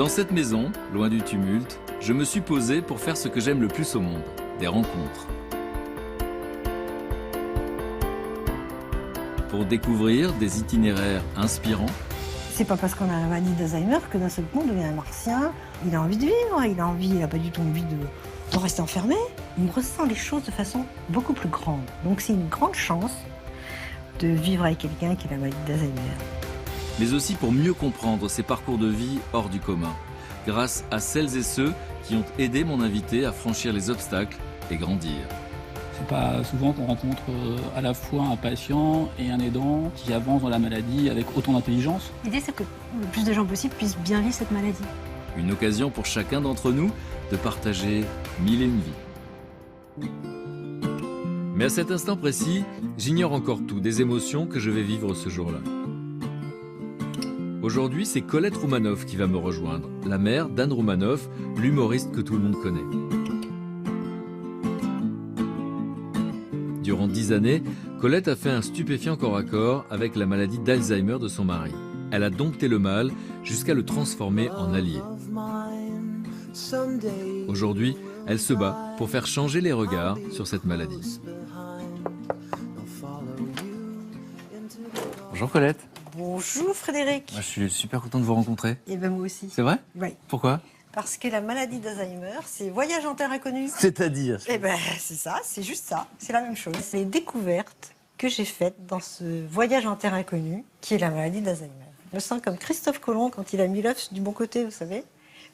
Dans cette maison, loin du tumulte, je me suis posé pour faire ce que j'aime le plus au monde, des rencontres. Pour découvrir des itinéraires inspirants. C'est pas parce qu'on a la maladie d'Alzheimer que d'un seul coup on devient un martien. Il a envie de vivre, il n'a pas du tout envie de rester enfermé. On ressent les choses de façon beaucoup plus grande. Donc c'est une grande chance de vivre avec quelqu'un qui a la maladie d'Alzheimer. Mais aussi pour mieux comprendre ses parcours de vie hors du commun, grâce à celles et ceux qui ont aidé mon invité à franchir les obstacles et grandir. C'est pas souvent qu'on rencontre à la fois un patient et un aidant qui avance dans la maladie avec autant d'intelligence. L'idée, c'est que le plus de gens possible puissent bien vivre cette maladie. Une occasion pour chacun d'entre nous de partager mille et une vies. Mais à cet instant précis, j'ignore encore tout des émotions que je vais vivre ce jour-là. Aujourd'hui, c'est Colette Roumanoff qui va me rejoindre, la mère d'Anne Roumanoff, l'humoriste que tout le monde connaît. Durant 10 années, Colette a fait un stupéfiant corps à corps avec la maladie d'Alzheimer de son mari. Elle a dompté le mal jusqu'à le transformer en allié. Aujourd'hui, elle se bat pour faire changer les regards sur cette maladie. Bonjour Colette. Bonjour Frédéric. Moi, je suis super content de vous rencontrer. Et bien moi aussi. C'est vrai? Oui. Pourquoi? Parce que la maladie d'Alzheimer, c'est voyage en terre inconnue. C'est-à-dire? Eh ben c'est ça, c'est juste ça, c'est la même chose. C'est les découvertes que j'ai faites dans ce voyage en terre inconnue, qui est la maladie d'Alzheimer. Je me sens comme Christophe Colomb quand il a mis l'œuf du bon côté, vous savez.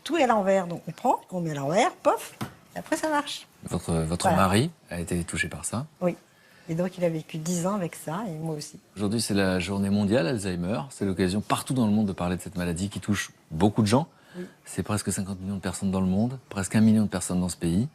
Tout est à l'envers, donc on prend, on met à l'envers, pof, et après ça marche. Votre Voilà. mari a été touché par ça. Oui. Et donc il a vécu 10 ans avec ça, et moi aussi. Aujourd'hui, c'est la journée mondiale Alzheimer. C'est l'occasion partout dans le monde de parler de cette maladie qui touche beaucoup de gens. Oui. C'est presque 50 millions de personnes dans le monde, presque 1 million de personnes dans ce pays.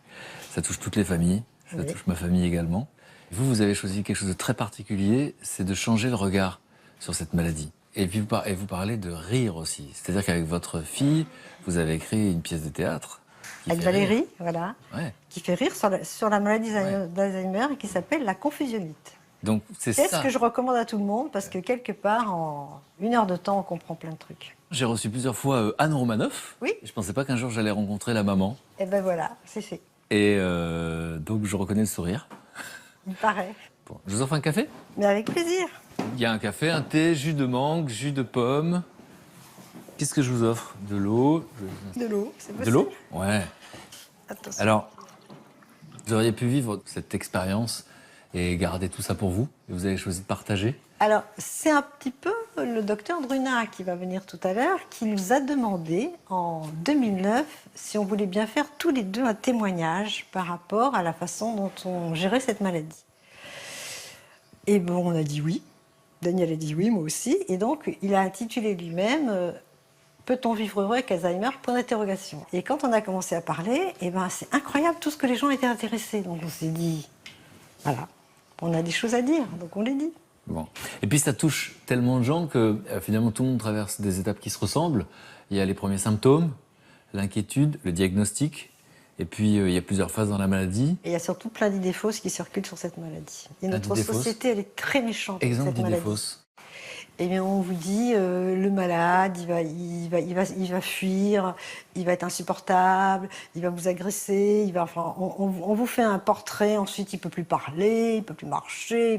Ça touche toutes les familles, ça Oui. touche ma famille également. Vous avez choisi quelque chose de très particulier, c'est de changer le regard sur cette maladie. Et puis vous parlez de rire aussi. C'est-à-dire qu'avec votre fille, vous avez écrit une pièce de théâtre. qui Avec fait rire. Valérie, voilà, Ouais. qui fait rire sur la maladie Ouais. d'Alzheimer et qui s'appelle la confusionnite. Donc c'est C'est ça. ce que je recommande à tout le monde parce que quelque part, en 1 heure de temps, on comprend plein de trucs. J'ai reçu plusieurs fois Anne Roumanoff. Oui. Je ne pensais pas qu'un jour j'allais rencontrer la maman. Et ben voilà, c'est fait. Et donc je reconnais le sourire. Il paraît. Bon, je vous offre un café? Mais avec plaisir. Il y a un café, un thé, jus de mangue, jus de pomme. Qu'est-ce que je vous offre? De l'eau? De l'eau, c'est possible. De l'eau? Ouais. Attention. Alors, vous auriez pu vivre cette expérience et garder tout ça pour vous. Et vous avez choisi de partager. Alors, c'est un petit peu le docteur Drunat qui va venir tout à l'heure, qui nous a demandé en 2009 si on voulait bien faire tous les deux un témoignage par rapport à la façon dont on gérait cette maladie. Et bon, on a dit oui. Daniel a dit oui, moi aussi. Et donc, il a intitulé lui-même Peut-on vivre heureux avec Alzheimer? Point d'interrogation. Et quand on a commencé à parler, eh ben, c'est incroyable tout ce que les gens étaient intéressés. Donc, on s'est dit, voilà, on a des choses à dire, donc on les dit. Bon. Et puis ça touche tellement de gens que finalement tout le monde traverse des étapes qui se ressemblent. Il y a les premiers symptômes, l'inquiétude, le diagnostic. Et puis il y a plusieurs phases dans la maladie. Et il y a surtout plein d'idées fausses qui circulent sur cette maladie. Et notre D'idées fausses. société, elle est très méchante avec Exemple cette d'idées maladie. fausses. Eh bien, on vous dit, le malade, il va fuir, il va être insupportable, il va vous agresser, on vous fait un portrait, ensuite il ne peut plus parler, il ne peut plus marcher,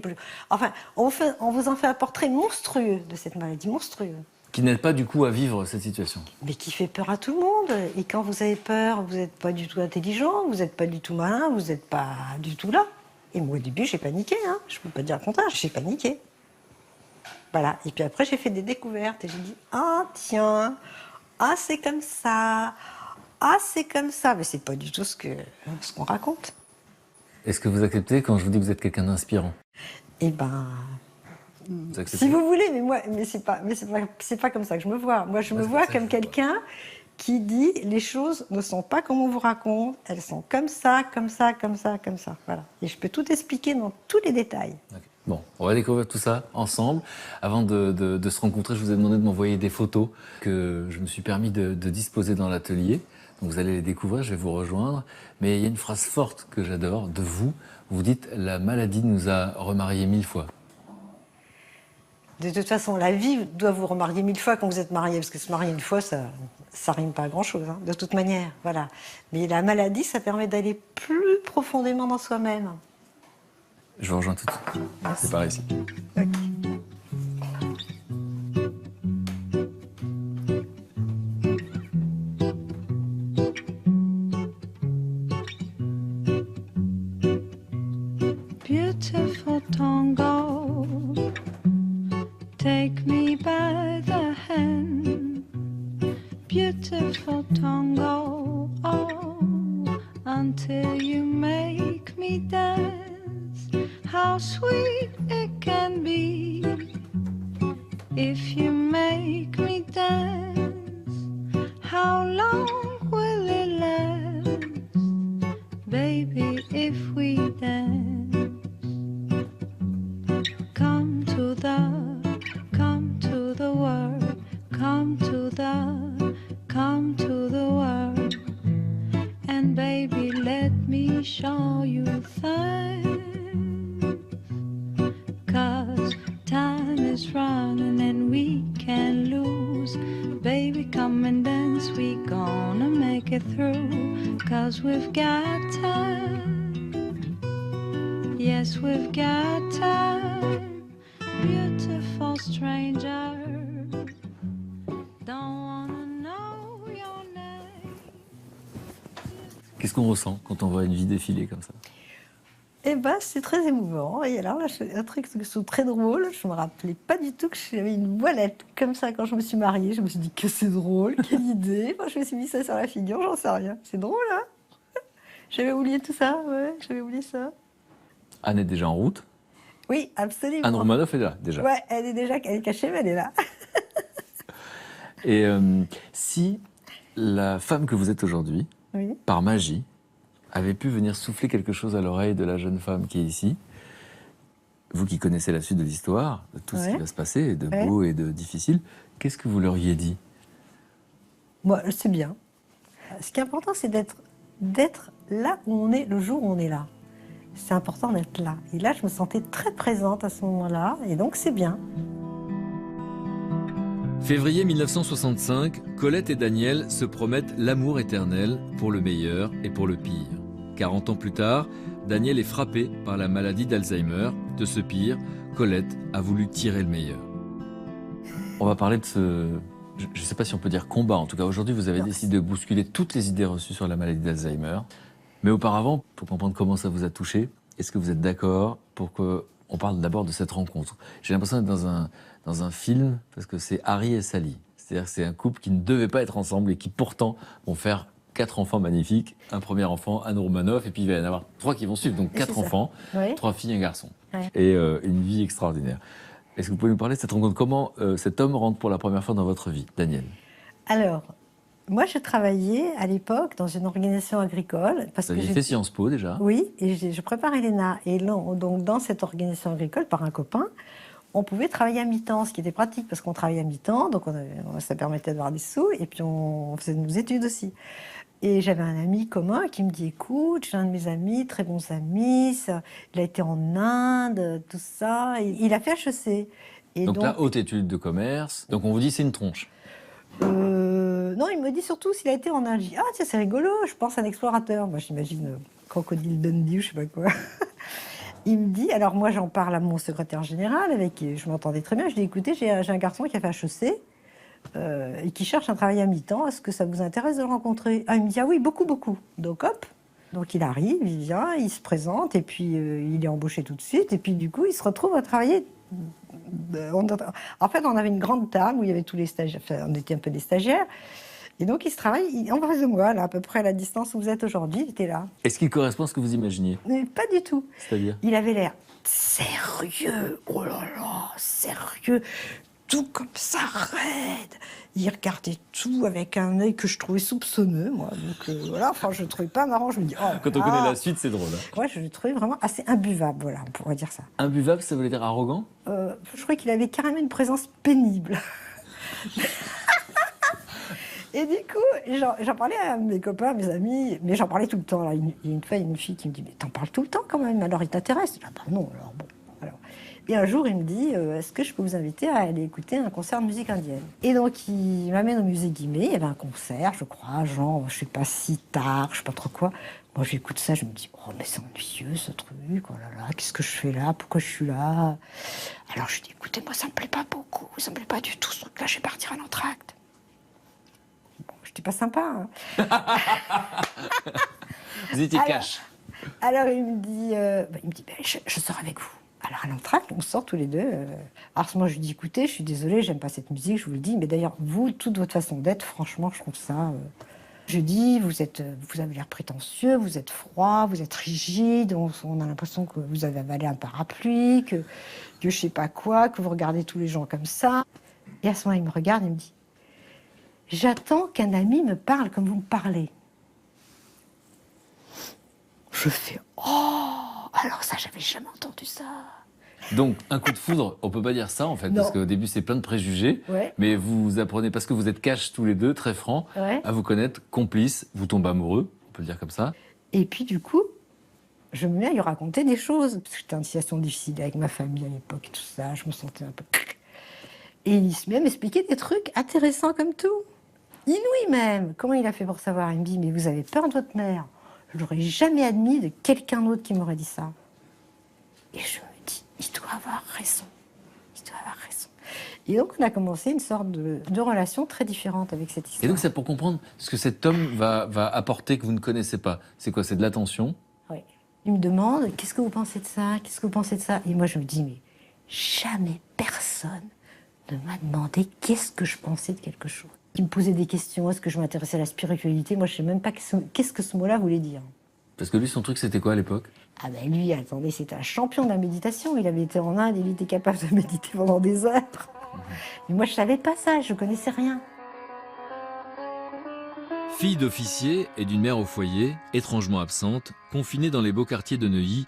enfin, on vous en fait un portrait monstrueux de cette maladie, monstrueux. Qui n'aide pas du coup à vivre cette situation. Mais qui fait peur à tout le monde. Et quand vous avez peur, vous n'êtes pas du tout intelligent, vous n'êtes pas du tout malin, vous n'êtes pas du tout là. Et moi, au début, j'ai paniqué, hein. Je ne peux pas dire le contraire, j'ai paniqué. Voilà. Et puis après, j'ai fait des découvertes et j'ai dit, ah tiens, ah c'est comme ça, ah c'est comme ça. Mais c'est pas du tout ce qu'on raconte. Est-ce que vous acceptez quand je vous dis que vous êtes quelqu'un d'inspirant? Eh ben, Vous acceptez? si vous voulez, mais c'est pas comme ça que je me vois. Moi, je me vois comme quelqu'un qui dit les choses ne sont pas comme on vous raconte, elles sont comme ça, comme ça, comme ça, comme ça. Voilà. Et je peux tout expliquer dans tous les détails. Okay. Bon, on va découvrir tout ça ensemble. Avant de se rencontrer, je vous ai demandé de m'envoyer des photos que je me suis permis de disposer dans l'atelier. Donc vous allez les découvrir, je vais vous rejoindre. Mais il y a une phrase forte que j'adore de vous. Vous dites « La maladie nous a remariés 1000 fois ». De toute façon, la vie doit vous remarier 1000 fois quand vous êtes marié, parce que se marier une fois, ça rime pas à grand-chose, hein, de toute manière. Voilà. Mais la maladie, ça permet d'aller plus profondément dans soi-même. Je vous rejoins tout de suite. C'est par ici. Ok. Beautiful tango, take me by the hand. Beautiful tango, oh, until you make me dance. How sweet it can be if you make me dance. How long will it last, baby, if we dance? Come to the world, come to the world, and baby, let me show you things. 'Cause time is running and we can't lose. Baby, come and dance, we gonna make it through. 'Cause we've got time, yes, we've got time. Beautiful stranger, don't wanna know your name. Qu'est-ce qu'on ressent quand on voit une vie défiler comme ça? Eh ben, c'est très émouvant. Et alors là, un truc très drôle, je me rappelais pas du tout que j'avais une voilette comme ça quand je me suis mariée. Je me suis dit que c'est drôle, quelle idée. Enfin, je me suis mis ça sur la figure, j'en sais rien. C'est drôle, hein? J'avais oublié tout ça, ouais, j'avais oublié ça. Anne est déjà en route. Oui, absolument. Anne Romanoff est là, déjà. Ouais, elle est cachée, mais elle est là. Et si la femme que vous êtes aujourd'hui, Oui. par magie, avait pu venir souffler quelque chose à l'oreille de la jeune femme qui est ici, vous qui connaissez la suite de l'histoire, de tout ce qui Ouais. va se passer, de Ouais. beau et de difficile, qu'est-ce que vous leur auriez dit? Moi, c'est bien. Ce qui est important, c'est d'être là où on est le jour où on est là. C'est important d'être là. Et là, je me sentais très présente à ce moment-là, et donc c'est bien. Février 1965, Colette et Daniel se promettent l'amour éternel pour le meilleur et pour le pire. 40 ans plus tard, Daniel est frappé par la maladie d'Alzheimer. De ce pire, Colette a voulu tirer le meilleur. On va parler de ce... Je ne sais pas si on peut dire combat. En tout cas, aujourd'hui, vous avez décidé de bousculer toutes les idées reçues sur la maladie d'Alzheimer. Mais auparavant, pour comprendre comment ça vous a touché, est-ce que vous êtes d'accord pour qu'on parle d'abord de cette rencontre? J'ai l'impression d'être dans un film, parce que c'est Harry et Sally. C'est-à-dire que c'est un couple qui ne devait pas être ensemble et qui pourtant vont faire 4 enfants magnifiques. Un premier enfant, Anne Romanoff, et puis il va y en avoir 3 qui vont suivre. Donc Et 4 c'est ça. enfants, Oui. 3 filles et un garçon. Ouais. Et une vie extraordinaire. Est-ce que vous pouvez nous parler de cette rencontre? Comment cet homme rentre pour la première fois dans votre vie, Daniel? Alors, moi, je travaillais à l'époque dans une organisation agricole. Parce Vous que aviez fait Sciences Po déjà? Oui, et je préparais l'ENA. Et donc, dans cette organisation agricole, par un copain, on pouvait travailler à mi-temps, ce qui était pratique parce qu'on travaillait à mi-temps, donc ça permettait d'avoir des sous, et puis on faisait nos études aussi. Et j'avais un ami commun qui me dit, écoute, j'ai un de mes amis, très bons amis, il a été en Inde, tout ça, il a fait HEC. Et Donc là, haute étude de commerce. Donc on vous dit c'est une tronche. non, il me dit surtout s'il a été en Inde. Je dis, ah tiens, c'est rigolo, je pense à un explorateur. Moi, j'imagine Crocodile Dundee ou je sais pas quoi. Il me dit, alors moi j'en parle à mon secrétaire général, avec qui je m'entendais très bien. Je dis, écoutez, j'ai un garçon qui a fait HEC et qui cherche un travail à mi-temps. Est-ce que ça vous intéresse de le rencontrer? Ah, il me dit, ah oui, beaucoup, beaucoup. Donc hop, donc il arrive, il vient, il se présente, et puis il est embauché tout de suite. Et puis du coup, il se retrouve à travailler. En fait, on avait une grande table où il y avait tous les stagiaires, enfin, on était un peu des stagiaires. Et donc, il se travaille en face de moi, là, à peu près à la distance où vous êtes aujourd'hui, il était là. Est-ce qu'il correspond à ce que vous imaginiez? Mais pas du tout. C'est-à-dire? Il avait l'air sérieux, oh là là, sérieux, tout comme ça, raide. Il regardait tout avec un œil que je trouvais soupçonneux, moi. Donc voilà, enfin, je ne le trouvais pas marrant. Je me dis, oh, Quand on connaît la suite, c'est drôle. Hein. Ouais, je le trouvais vraiment assez imbuvable, voilà, on pourrait dire ça. Imbuvable, ça voulait dire arrogant? Je croyais qu'il avait carrément une présence pénible. Et du coup, j'en parlais à mes copains, mes amis, mais j'en parlais tout le temps. Alors, une fois, il y a une fille qui me dit, mais t'en parles tout le temps quand même, alors il t'intéresse? Ah bah non, alors bon. Alors. Et un jour, il me dit, est-ce que je peux vous inviter à aller écouter un concert de musique indienne? Et donc, il m'amène au musée Guimet, il y avait un concert, je crois, genre, je sais pas, si tard, je sais pas trop quoi. Moi, j'écoute ça, je me dis, oh, mais c'est ennuyeux, ce truc, oh là là, qu'est-ce que je fais là? Pourquoi je suis là? Alors, je dis, écoutez, moi, ça me plaît pas beaucoup, ça me plaît pas du tout, ce truc-là, je vais partir à l'entracte. Bon, j'étais pas sympa, hein. Vous étiez cash. Alors, il me dit, je sors avec vous. Alors, à l'entracte, on sort tous les deux. Alors, moi, je lui dis, écoutez, je suis désolée, j'aime pas cette musique, je vous le dis. Mais d'ailleurs, vous, toute votre façon d'être, franchement, je trouve ça... Je dis, vous avez l'air prétentieux, vous êtes froid, vous êtes rigide, on a l'impression que vous avez avalé un parapluie, que je sais pas quoi, que vous regardez tous les gens comme ça. Et à ce moment-là, il me regarde et me dit, j'attends qu'un ami me parle comme vous me parlez. Je fais, oh, alors ça, j'avais jamais entendu ça. Donc, un coup de foudre, on peut pas dire ça en fait, Non. parce qu'au début c'est plein de préjugés, Ouais. mais vous apprenez, parce que vous êtes cash tous les deux, très francs, Ouais. à vous connaître, complices, vous tombez amoureux, on peut le dire comme ça. Et puis du coup, je me mets à lui raconter des choses, parce que j'étais en situation difficile avec ma famille à l'époque, tout ça, je me sentais un peu... Et il se met à m'expliquer des trucs intéressants comme tout. Inouï même. Comment il a fait pour savoir? Il me dit, mais vous avez peur de votre mère. Je n'aurais jamais admis de quelqu'un d'autre qui m'aurait dit ça. Et je me dis, il doit avoir raison. Il doit avoir raison. Et donc, on a commencé une sorte de relation très différente avec cette histoire. Et donc c'est pour comprendre ce que cet homme va apporter que vous ne connaissez pas. C'est quoi? C'est de l'attention? Oui. Il me demande, qu'est-ce que vous pensez de ça? Qu'est-ce que vous pensez de ça? Et moi, je me dis, mais jamais personne ne m'a demandé qu'est-ce que je pensais de quelque chose. Il me posait des questions, est-ce que je m'intéressais à la spiritualité? Moi, je ne sais même pas qu'est-ce que ce mot-là voulait dire. Parce que lui, son truc, c'était quoi à l'époque? Ah ben lui, attendez, c'était un champion de la méditation. Il avait été en Inde, il était capable de méditer pendant des heures. Mais moi, je savais pas ça, je connaissais rien. Fille d'officier et d'une mère au foyer, étrangement absente, confinée dans les beaux quartiers de Neuilly,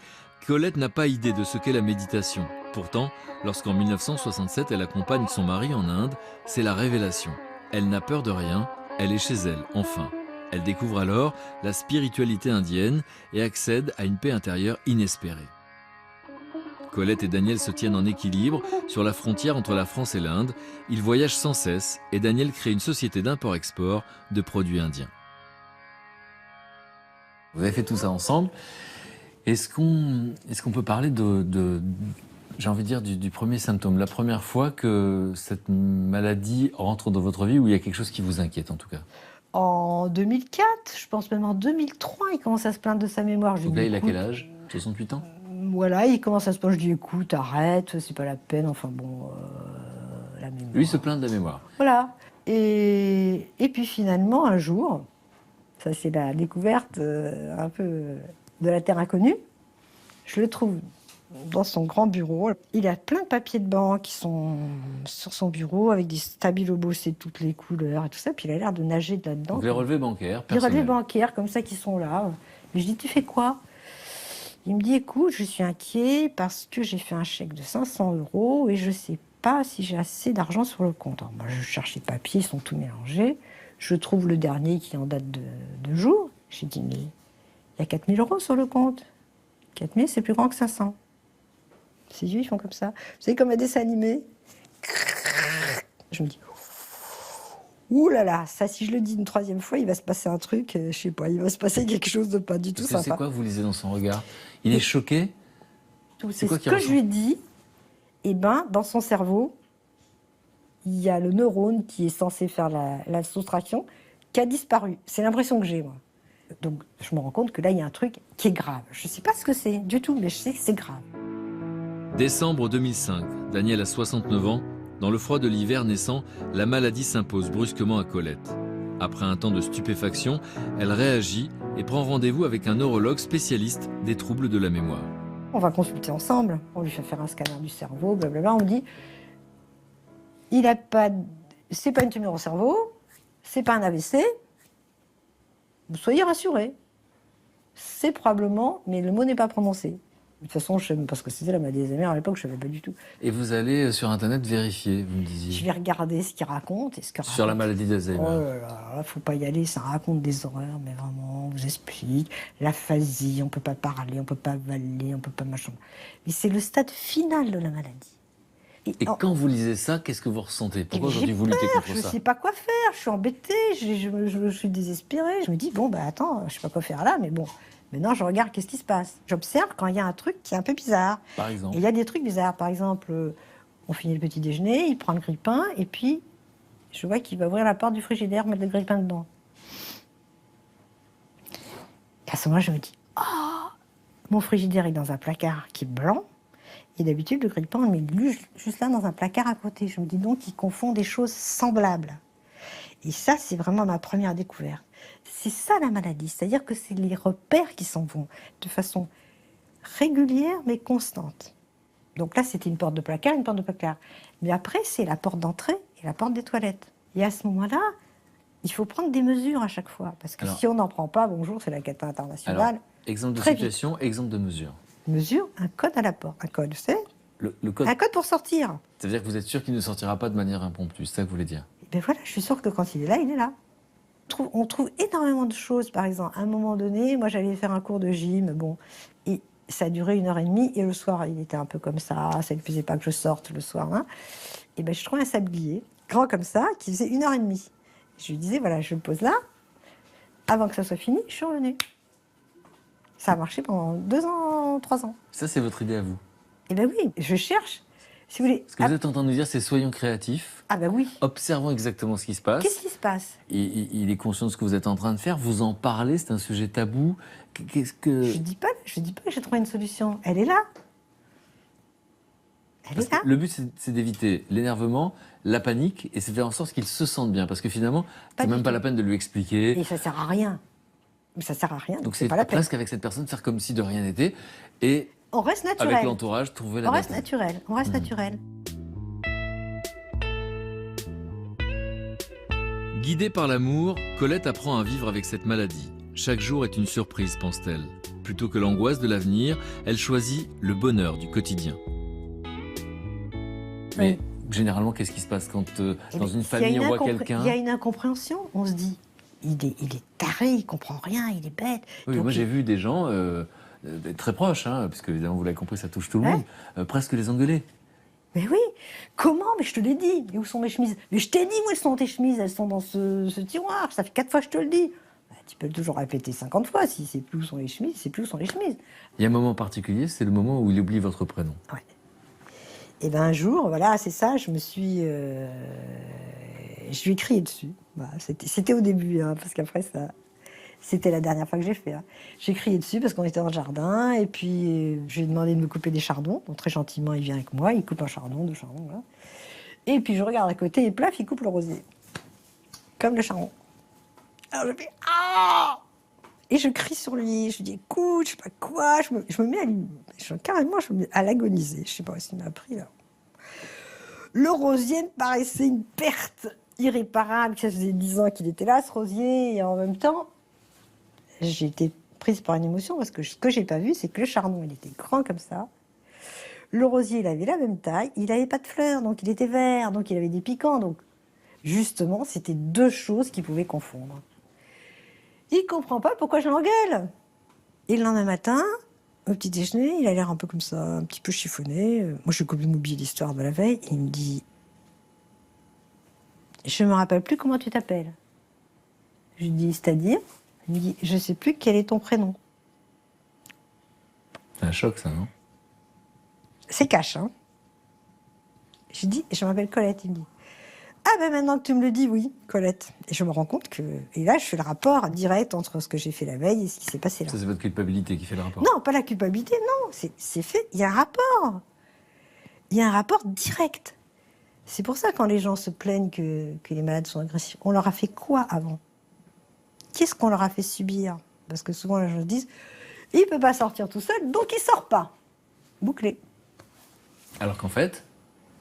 Colette n'a pas idée de ce qu'est la méditation. Pourtant, lorsqu'en 1967 elle accompagne son mari en Inde, c'est la révélation. Elle n'a peur de rien, elle est chez elle, enfin. Elle découvre alors la spiritualité indienne et accède à une paix intérieure inespérée. Colette et Daniel se tiennent en équilibre sur la frontière entre la France et l'Inde. Ils voyagent sans cesse et Daniel crée une société d'import-export de produits indiens. Vous avez fait tout ça ensemble. Est-ce qu'on peut parler j'ai envie de dire, du premier symptôme, la première fois que cette maladie rentre dans votre vie, où il y a quelque chose qui vous inquiète en tout cas? En 2004, je pense même en 2003, il commence à se plaindre de sa mémoire. Je Donc lui là, dis, il a écoute, quel âge? 68 ans? Voilà, il commence à se plaindre. Je dis, écoute, arrête, c'est pas la peine. Enfin bon, la mémoire. Lui se plaint de la mémoire. Voilà. Et puis finalement, un jour, ça c'est la découverte un peu de la terre inconnue, je le trouve dans son grand bureau. Il a plein de papiers de banque qui sont sur son bureau avec des stabilos bossés de toutes les couleurs et tout ça. Puis il a l'air de nager là-dedans. Donc les relevés bancaires, Les relevés personnels. bancaires comme ça qui sont là. Et je dis, tu fais quoi? Il me dit, écoute, je suis inquiet parce que j'ai fait un chèque de 500 € et je ne sais pas si j'ai assez d'argent sur le compte. Alors moi, je cherche les papiers, ils sont tous mélangés. Je trouve le dernier qui est en date de jour. J'ai dit, mais il y a 4 000 € sur le compte. 4 000, c'est plus grand que 500. Ses yeux, ils font comme ça. Vous savez, comme un dessin animé. Je me dis, ouh là là, ça, si je le dis une troisième fois, il va se passer un truc, je sais pas, il va se passer quelque chose de pas du tout Parce que c'est sympa. quoi que vous lisez dans son regard? Il est choqué? C'est quoi ce qui que ressent? je lui ai dit. Eh ben, dans son cerveau, il y a le neurone qui est censé faire la soustraction qui a disparu. C'est l'impression que j'ai, moi. Donc, je me rends compte que là, il y a un truc qui est grave. Je ne sais pas ce que c'est du tout, mais je sais que c'est grave. Décembre 2005, Daniel a 69 ans. Dans le froid de l'hiver naissant, la maladie s'impose brusquement à Colette. Après un temps de stupéfaction, elle réagit et prend rendez-vous avec un neurologue spécialiste des troubles de la mémoire. On va consulter ensemble. On lui fait faire un scanner du cerveau, blablabla. On me dit, c'est pas une tumeur au cerveau, c'est pas un AVC. Vous soyez rassurés. C'est probablement, mais le mot n'est pas prononcé, De toute façon, je sais même pas ce que c'était la maladie d'Alzheimer à l'époque, je savais pas du tout. Et vous allez sur Internet vérifier, vous me Je disiez, vais regarder ce qu'il raconte et ce que sur la maladie Oh d'Alzheimer. là là, faut pas y aller, ça raconte des horreurs, mais vraiment, on vous explique. L'aphasie, on peut pas parler, on peut pas avaler, on peut pas machin. Mais c'est le stade final de la maladie. Et quand vous lisez ça, qu'est-ce que vous ressentez? Pourquoi j'ai aujourd'hui vous luttez contre Je ça? sais pas quoi faire, je suis embêtée, je suis désespérée. Je me dis, bon, bah attends, je sais pas quoi faire là, mais bon. Maintenant, je regarde qu'est-ce qui se passe. J'observe quand il y a un truc qui est un peu bizarre. Par Et exemple. il y a des trucs bizarres. Par exemple, on finit le petit déjeuner, il prend le grille-pain, et puis je vois qu'il va ouvrir la porte du frigidaire, mettre le grille-pain dedans. Et à ce moment-là, je me dis, oh, mon frigidaire est dans un placard qui est blanc, et d'habitude, le grille-pain, on le met juste là dans un placard à côté. Je me dis donc qu'il confond des choses semblables. Et ça, c'est vraiment ma première découverte. C'est ça la maladie, c'est-à-dire que c'est les repères qui s'en vont de façon régulière mais constante. Donc là, c'était une porte de placard, une porte de placard. Mais après, c'est la porte d'entrée et la porte des toilettes. Et à ce moment-là, il faut prendre des mesures à chaque fois. Parce que si on n'en prend pas, bonjour, c'est la cata internationale. Alors, exemple de Très situation, exemple de mesure. Mesure, un code à la porte. Un code, c'est Le code, un code pour sortir. ça veut dire que vous êtes sûr qu'il ne sortira pas de manière impromptue, c'est ça que vous voulez dire? Et ben voilà, je suis sûre que quand il est là, il est là. On trouve énormément de choses. Par exemple, à un moment donné, moi j'allais faire un cours de gym, bon, et ça a duré 1h30, et le soir, il était un peu comme ça ne faisait pas que je sorte le soir. Hein. Et ben je trouvais un sablier, grand comme ça, qui faisait 1h30. Je lui disais, voilà, je le pose là, avant que ça soit fini, je suis revenue. Ça a marché pendant 2 ans, 3 ans. Ça, c'est votre idée à vous. Et ben oui, je cherche, si vous voulez. Ce que vous êtes en train de nous dire, c'est soyons créatifs, Ah ben oui, observons exactement ce qui se passe. qu'est-ce qui se passe? Il est conscient de ce que vous êtes en train de faire, vous en parlez, c'est un sujet tabou. Qu'est-ce que... Je dis pas que j'ai trouvé une solution. Elle est là. Elle Parce est là. que le but, c'est d'éviter l'énervement, la panique, et c'est de faire en sorte qu'il se sente bien. Parce que finalement, Pas c'est du même pas tout. la peine de lui expliquer. Et ça sert à rien. Mais ça sert à rien, Donc c'est c'est pas la peine. presque avec cette personne faire comme si de rien n'était. Et On reste avec naturel. l'entourage, trouver la On reste bataille. naturel. On reste naturel. Guidée par l'amour, Colette apprend à vivre avec cette maladie. Chaque jour est une surprise, pense-t-elle. Plutôt que l'angoisse de l'avenir, elle choisit le bonheur du quotidien. Mais généralement, qu'est-ce qui se passe quand dans une famille on voit quelqu'un... Il y a une incompréhension. On se dit, il est taré, il comprend rien, il est bête. Oui, Donc, moi j'ai vu des gens très proches, hein, puisque évidemment vous l'avez compris, ça touche tout le Ouais. monde, presque les engueuler. Mais oui, comment? Mais je te l'ai dit. Mais où sont mes chemises? Mais je t'ai dit où elles sont tes chemises. Elles sont dans ce tiroir. Ça fait 4 fois que je te le dis. Bah, tu peux toujours répéter 50 fois. Si c'est plus où sont les chemises, c'est plus où sont les chemises. Il y a un moment particulier, c'est le moment où il oublie votre prénom. Ouais. Et ben un jour, voilà, c'est ça, je lui ai crié dessus. Voilà, c'était au début, hein, parce qu'après ça, c'était la dernière fois que j'ai fait. Hein. J'ai crié dessus parce qu'on était dans le jardin, et puis je lui ai demandé de me couper des chardons. Donc très gentiment, il vient avec moi, il coupe un chardon, 2 chardons, voilà. Et puis je regarde à côté, et plaf, il coupe le rosier. Comme le chardon. Alors je fais ah! Et je crie sur lui, je lui dis écoute, je sais pas quoi, je me mets carrément je me mets à l'agoniser. Je sais pas ce qu'il m'a pris là. Le rosier me paraissait une perte irréparable. Ça faisait 10 ans qu'il était là, ce rosier, et en même temps, j'ai été prise par une émotion parce que ce que j'ai pas vu, c'est que le chardon, il était grand comme ça. Le rosier, il avait la même taille, il avait pas de fleurs, donc il était vert, donc il avait des piquants. Donc justement, c'était 2 choses qui pouvaient confondre. Il comprend pas pourquoi je l'engueule. Et le lendemain matin, au petit déjeuner, il a l'air un peu comme ça, un petit peu chiffonné. Moi, j'ai complètement oublié l'histoire de la veille. Et il me dit, je me rappelle plus comment tu t'appelles. Je lui dis, c'est-à-dire? Il me dit, je sais plus quel est ton prénom. C'est un choc, ça, non? C'est cash, hein. Je lui dis, je m'appelle Colette. Il me dit, ah ben maintenant que tu me le dis, oui, Colette. Et je me rends compte que... Et là, je fais le rapport direct entre ce que j'ai fait la veille et ce qui s'est passé là. Ça, c'est votre culpabilité qui fait le rapport. Non, pas la culpabilité, non. C'est fait, il y a un rapport. Il y a un rapport direct. C'est pour ça quand les gens se plaignent que les malades sont agressifs, on leur a fait quoi avant? Qu'est-ce qu'on leur a fait subir? Parce que souvent les gens disent, il ne peut pas sortir tout seul, donc il ne sort pas. Bouclé. Alors qu'en fait,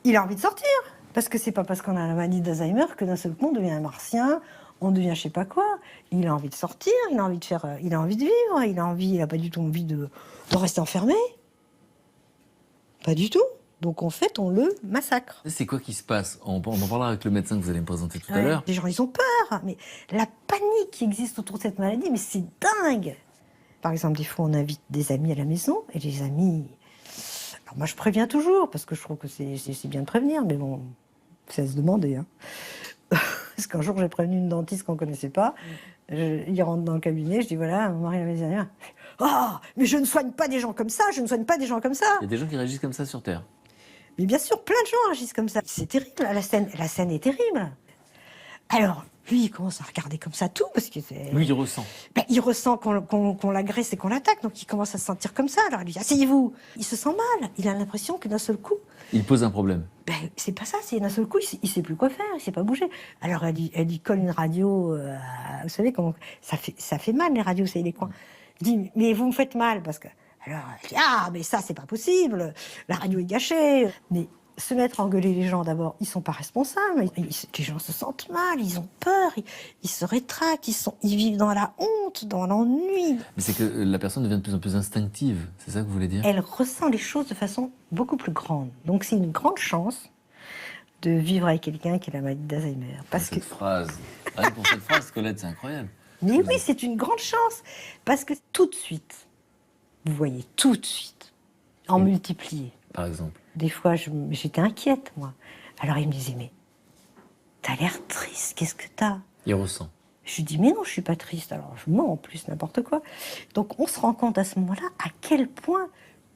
Il a envie de sortir. Parce que c'est pas parce qu'on a la maladie d'Alzheimer que d'un seul coup on devient un martien, on devient je sais pas quoi. Il a envie de sortir, il a envie de faire, il a envie de vivre, il a pas du tout envie de rester enfermé. Pas du tout. Donc en fait, on le massacre. C'est quoi qui se passe? On en parlera avec le médecin que vous allez me présenter tout à Ouais. l'heure. Les gens, ils ont peur. Mais la panique qui existe autour de cette maladie, mais c'est dingue. Par exemple, des fois, on invite des amis à la maison, et les amis... Alors moi, je préviens toujours, parce que je trouve que c'est bien de prévenir, mais bon, c'est à se demander. Hein. Parce qu'un jour, j'ai prévenu une dentiste qu'on ne connaissait pas. Il rentre dans le cabinet, je dis, voilà, mon mari avait dit, ah, mais je ne soigne pas des gens comme ça, je ne soigne pas des gens comme ça. Il y a des gens qui réagissent comme ça sur Terre. Mais bien sûr, plein de gens agissent comme ça. C'est terrible, la scène est terrible. Alors, lui, il commence à regarder comme ça tout, parce que c'est... Lui, il ressent. Ben, il ressent qu'on l'agresse et qu'on l'attaque, donc il commence à se sentir comme ça. Alors il lui dit, asseyez-vous. Il se sent mal. Il a l'impression que d'un seul coup, Il pose un problème. ben, c'est pas ça, c'est d'un seul coup, il sait plus quoi faire, il sait pas bouger. Alors elle y colle une radio, vous savez comment, ça fait mal les radios, c'est les coins. Il dit, mais vous me faites mal, parce que... Alors elle dit, ah, mais ça c'est pas possible, la radio est gâchée. Mais se mettre à engueuler les gens, d'abord, ils sont pas responsables. Les gens se sentent mal, ils ont peur, ils se rétractent, ils vivent dans la honte, dans l'ennui. Mais c'est que la personne devient de plus en plus instinctive. C'est ça que vous voulez dire? Elle ressent les choses de façon beaucoup plus grande. Donc c'est une grande chance de vivre avec quelqu'un qui a la maladie d'Alzheimer. Parce que... Cette phrase. Rien pour cette phrase, Colette, c'est incroyable. Mais oui, c'est une grande chance. Parce que tout de suite, vous voyez, tout de suite, en multiplié. Par exemple. Des fois, j'étais inquiète, moi. Alors il me disait, mais t'as l'air triste, qu'est-ce que t'as? Il ressent. Je lui dis, mais non, je suis pas triste. Alors je mens en plus, n'importe quoi. Donc on se rend compte à ce moment-là à quel point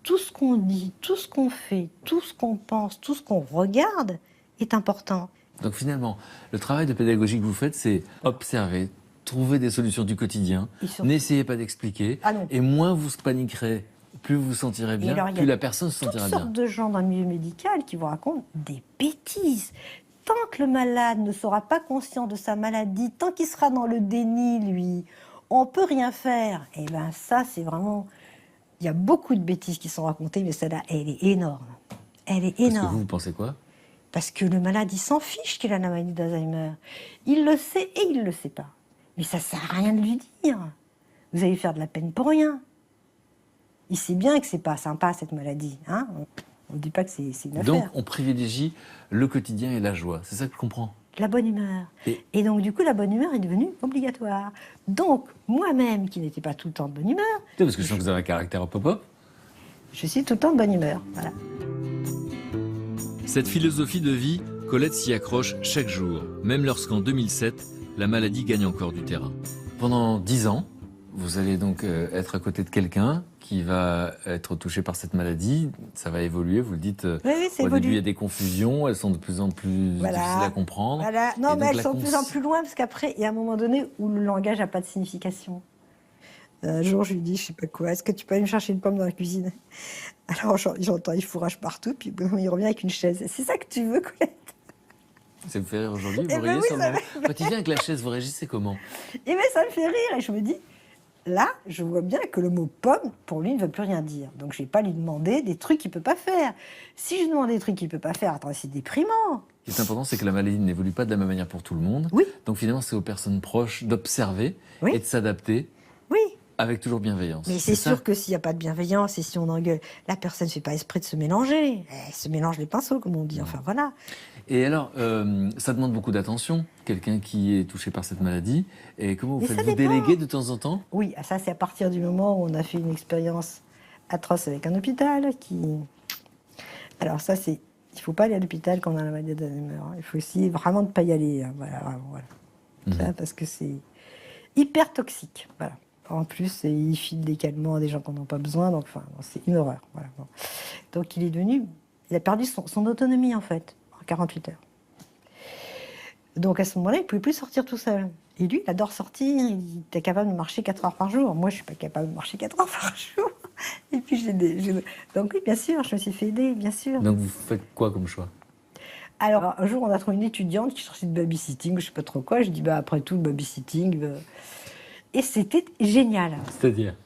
tout ce qu'on dit, tout ce qu'on fait, tout ce qu'on pense, tout ce qu'on regarde est important. Donc finalement, le travail de pédagogie que vous faites, c'est observer, trouver des solutions du quotidien. Et surtout- N'essayez pas d'expliquer. Ah non. Et moins vous paniquerez, plus vous vous sentirez Et bien, alors, il y a plus la personne se toutes sentira sortes bien. de gens dans le milieu médical qui vous racontent des bêtises. Tant que le malade ne sera pas conscient de sa maladie, tant qu'il sera dans le déni, lui, on peut rien faire. Et bien ça, c'est vraiment... Il y a beaucoup de bêtises qui sont racontées, mais celle-là, elle est énorme. Elle est Parce que énorme. vous pensez quoi? Parce que le malade, il s'en fiche qu'il a la maladie d'Alzheimer. Il le sait et il ne le sait pas. Mais ça ne sert à rien de lui dire. Vous allez faire de la peine pour rien. Il sait bien que c'est pas sympa, cette maladie. Hein, on ne dit pas que c'est une affaire. Donc on privilégie le quotidien et la joie. C'est ça que je comprends. La bonne humeur. Et- Donc, du coup, la bonne humeur est devenue obligatoire. Donc, moi-même, qui n'étais pas tout le temps de bonne humeur, Parce que je sens que vous avez un caractère pop-up. je suis tout le temps de bonne humeur. Voilà. Cette philosophie de vie, Colette s'y accroche chaque jour, même lorsqu'en 2007, la maladie gagne encore du terrain. Pendant 10 ans, vous allez donc être à côté de quelqu'un qui va être touché par cette maladie. Ça va évoluer, vous le dites. Oui, c'est Au début, il y évolué. a des confusions, elles sont de plus en plus Voilà. difficiles à comprendre. Voilà. Non, Et mais donc, elles la sont de plus en plus loin, parce qu'après, il y a un moment donné où le langage n'a pas de signification. Un jour, je lui dis, je sais pas quoi, est-ce que tu peux aller me chercher une pomme dans la cuisine? Alors, j'entends, il fourrage partout, puis bon, il revient avec une chaise. C'est ça que tu veux, Colette? Ça vous fait rire aujourd'hui? Eh Vous ben riez oui, sur le ça moment. Quand il vient avec la chaise, vous réagissez comment? Et bien, ça me fait rire, et je me dis, là, je vois bien que le mot pomme, pour lui, ne veut plus rien dire. Donc, je vais pas lui demander des trucs qu'il peut pas faire. Si je lui demande des trucs qu'il peut pas faire, attends, c'est déprimant. Ce qui est important, c'est que la maladie n'évolue pas de la même manière pour tout le monde. Oui. Donc finalement, c'est aux personnes proches d'observer Oui. et de s'adapter Oui. avec toujours bienveillance. Mais c'est ça sûr que s'il n'y a pas de bienveillance et si on engueule, la personne ne fait pas esprit de se mélanger. Elle se mélange les pinceaux, comme on dit. Enfin, voilà. Et alors, ça demande beaucoup d'attention, quelqu'un qui est touché par cette maladie. Et comment vous Mais faites? ça Vous dépend. déléguez de temps en temps? Oui, ça, c'est à partir du moment où on a fait une expérience atroce avec un hôpital qui... Alors ça, c'est... Il ne faut pas aller à l'hôpital quand on a la maladie d'Alzheimer. Hein. Il faut essayer vraiment de ne pas y aller. Hein. Voilà, vraiment, voilà. Ça, parce que c'est hyper toxique. Voilà. En plus, il file des calmants à des gens qui n'en ont pas besoin. Donc, enfin, c'est une horreur. Voilà. Bon. Donc, il a perdu son autonomie, en fait, en 48 heures. Donc, à ce moment-là, il ne pouvait plus sortir tout seul. Et lui, il adore sortir. Il était capable de marcher 4 heures par jour. Moi, je ne suis pas capable de marcher 4 heures par jour. Et puis, donc, oui, bien sûr, je me suis fait aider, bien sûr. Donc vous faites quoi comme choix? Alors, un jour, on a trouvé une étudiante qui cherchait du babysitting, je sais pas trop quoi. Je dis, bah, après tout, le babysitting. Et c'était génial. C'est-à-dire?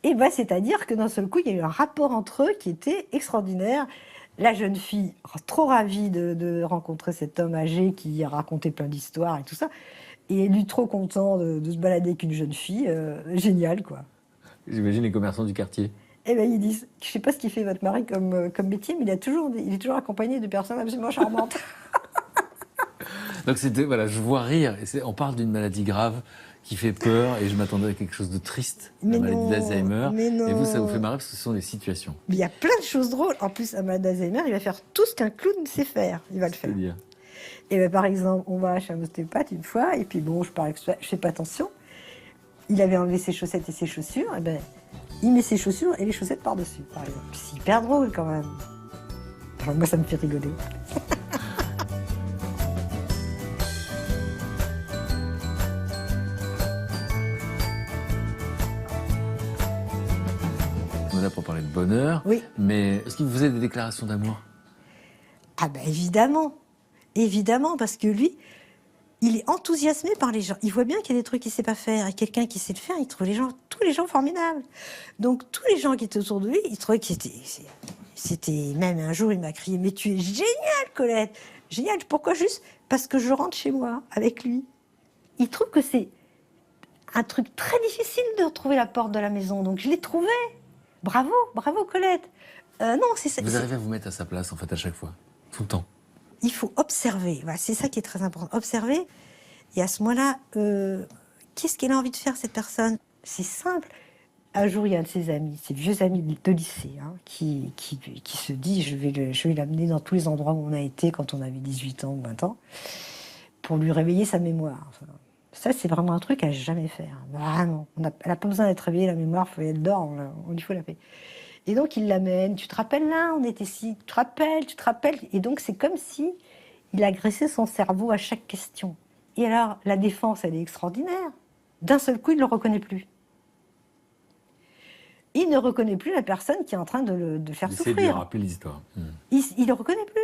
Et bah, c'est-à-dire que d'un seul coup, il y a eu un rapport entre eux qui était extraordinaire. La jeune fille, trop ravie de rencontrer cet homme âgé qui racontait plein d'histoires et tout ça. Et lui, trop content de se balader avec une jeune fille. Génial, quoi. J'imagine les commerçants du quartier. Et ben ils disent, je sais pas ce qu'il fait votre mari comme métier, mais il est toujours accompagné de personnes absolument charmantes. Donc c'était, voilà, je vois rire. On parle d'une maladie grave qui fait peur et je m'attendais à quelque chose de triste, Mais la maladie non, d'Alzheimer. mais non. Et vous, ça vous fait marrer parce que ce sont des situations. Mais il y a plein de choses drôles. En plus, à malade d'Alzheimer, il va faire tout ce qu'un clown sait faire. Il va le faire. C'est-à-dire, Et ben, par exemple, on va chez un ostéopathe une fois, et puis bon, je fais pas attention. Il avait enlevé ses chaussettes et ses chaussures, et ben, il met ses chaussures et les chaussettes par-dessus, par exemple. C'est hyper drôle quand même. Enfin, moi, ça me fait rigoler. on est là pour parler de bonheur. Oui. Mais est-ce qu'il vous faisait des déclarations d'amour? Ah ben évidemment, évidemment, parce que lui, il est enthousiasmé par les gens. Il voit bien qu'il y a des trucs qu'il ne sait pas faire. Et quelqu'un qui sait le faire, il trouve tous les gens formidables. Donc tous les gens qui étaient autour de lui, ils trouvaient que c'était... Même un jour, il m'a crié, mais tu es géniale, Colette. Génial, pourquoi juste? Parce que je rentre chez moi avec lui. Il trouve que c'est un truc très difficile de retrouver la porte de la maison. Donc je l'ai trouvé. Bravo, bravo, Colette. Non, c'est ça. Vous arrivez à vous mettre à sa place, en fait, à chaque fois, tout le temps. Il faut observer. Voilà, c'est ça qui est très important. Observer. Et à ce moment-là, qu'est-ce qu'elle a envie de faire, cette personne? C'est simple. Un jour, il y a un de ses amis, ses vieux amis de lycée, hein, qui se dit, je vais l'amener dans tous les endroits où on a été quand on avait 18 ans ou 20 ans, pour lui réveiller sa mémoire. Enfin, ça, c'est vraiment un truc à jamais faire. Vraiment. Elle n'a pas besoin d'être réveillée, la mémoire, elle dort, on lui faut la paix. Et donc, il l'amène. Tu te rappelles là, on était ici. Tu te rappelles. Et donc, c'est comme si il agressait son cerveau à chaque question. Et alors, la défense, elle est extraordinaire. D'un seul coup, il ne le reconnaît plus. Il ne reconnaît plus la personne qui est en train de le faire Essayez de lui souffrir. rappeler l'histoire. Il ne le reconnaît plus.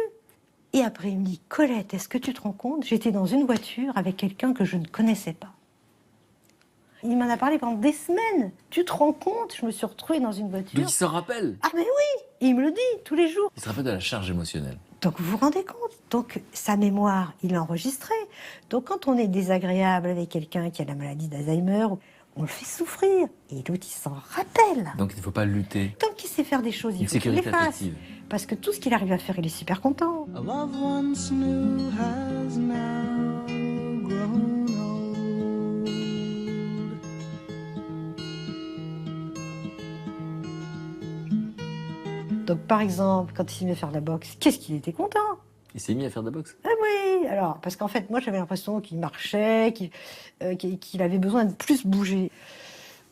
Et après, il me dit, Colette, est-ce que tu te rends compte? J'étais dans une voiture avec quelqu'un que je ne connaissais pas. Il m'en a parlé pendant des semaines. Tu te rends compte? Je me suis retrouvée dans une voiture. Donc il s'en rappelle. Ah mais oui, et il me le dit tous les jours. Il se rappelle de la charge émotionnelle. Donc vous vous rendez compte? Donc sa mémoire, il l'a enregistrée. Donc quand on est désagréable avec quelqu'un qui a la maladie d'Alzheimer, on le fait souffrir. Et l'autre, il s'en rappelle. Donc il ne faut pas lutter. Tant qu'il sait faire des choses, il Une faut qu'il les sécurité fasse. affective. Parce que tout ce qu'il arrive à faire, il est super content. A love once new has now grown old. Donc par exemple, quand il s'est mis à faire de la boxe, qu'est-ce qu'il était content? Il s'est mis à faire de la boxe. Ah oui, alors, parce qu'en fait, moi j'avais l'impression qu'il marchait, qu'il avait besoin de plus bouger.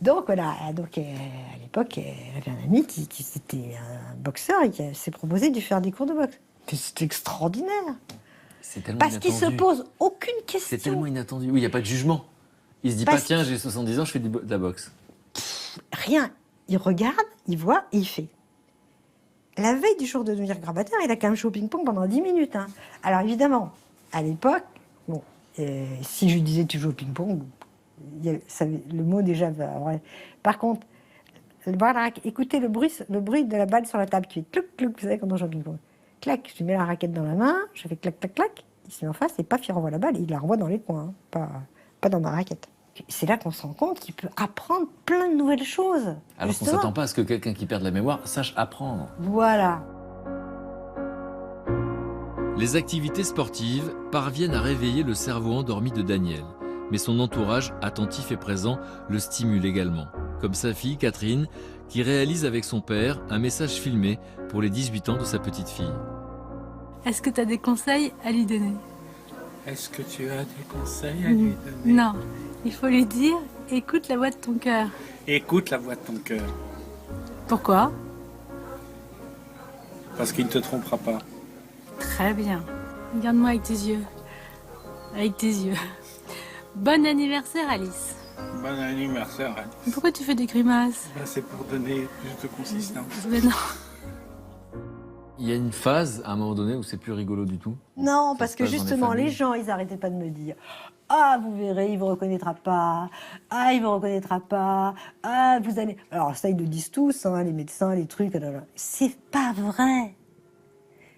Donc voilà, donc, à l'époque, elle avait un ami qui était un boxeur et qui s'est proposé de lui faire des cours de boxe. C'était extraordinaire. C'est tellement Parce qu'il inattendu. se pose aucune question. C'est tellement inattendu. Oui, il n'y a pas de jugement. Il se dit Parce pas, tiens, j'ai 70 ans, je fais de la boxe. Rien. Il regarde, il voit et il fait. La veille du jour de devenir grabataire, il a quand même joué au ping-pong pendant 10 minutes. Hein. Alors évidemment, à l'époque, bon, si je lui disais tu joues au ping-pong, le mot déjà va. Ouais. Par contre, voilà, écoutez le bruit de la balle sur la table qui fait clouc, clouc, vous savez quand on joue au ping-pong. Clac, je lui mets la raquette dans la main, je fais clac, clac, clac, il se met en face et paf, il renvoie la balle et il la renvoie dans les coins, hein, pas dans ma raquette. C'est là qu'on se rend compte qu'il peut apprendre plein de nouvelles choses. Alors qu'on ne justement. s'attend pas à ce que quelqu'un qui perd de la mémoire sache apprendre. Voilà. Les activités sportives parviennent à réveiller le cerveau endormi de Daniel, mais son entourage, attentif et présent, le stimule également, comme sa fille Catherine, qui réalise avec son père un message filmé pour les 18 ans de sa petite fille. Est-ce que tu as des conseils à lui donner? Est-ce que tu as des conseils à lui donner? Non. Il faut lui dire, écoute la voix de ton cœur. Écoute la voix de ton cœur, Pourquoi? parce qu'il ne te trompera pas. Très bien. Regarde-moi avec tes yeux. Avec tes yeux. Bon anniversaire, Alice. Bon anniversaire, Anne. Pourquoi tu fais des grimaces? C'est pour donner plus de consistance. Mais non. Il y a une phase, à un moment donné, où c'est plus rigolo du tout. Non, Ça parce se que passe dans les justement, les familles. gens, ils n'arrêtaient pas de me dire « Ah, vous verrez, il vous reconnaîtra pas. Ah, il vous reconnaîtra pas. Ah, vous allez... » Alors ça, ils le disent tous, hein, les médecins, les trucs. C'est pas vrai.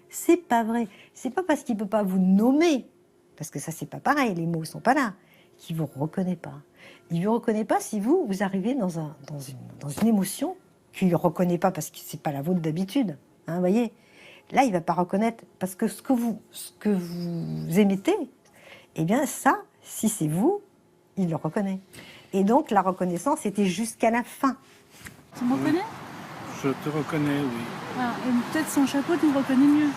C'est pas vrai. C'est pas parce qu'il peut pas vous nommer, parce que ça, c'est pas pareil, les mots sont pas là, qu'il vous reconnaît pas. Il vous reconnaît pas si vous arrivez dans une émotion qu'il ne reconnaît pas parce que ce n'est pas la vôtre d'habitude. Hein, voyez, là, il ne va pas reconnaître parce que ce que vous émettez, eh bien ça, si c'est vous, il le reconnaît. Et donc la reconnaissance était jusqu'à la fin. Tu me reconnais? Je te reconnais, oui. Ah, et peut-être son chapeau, tu me reconnais mieux.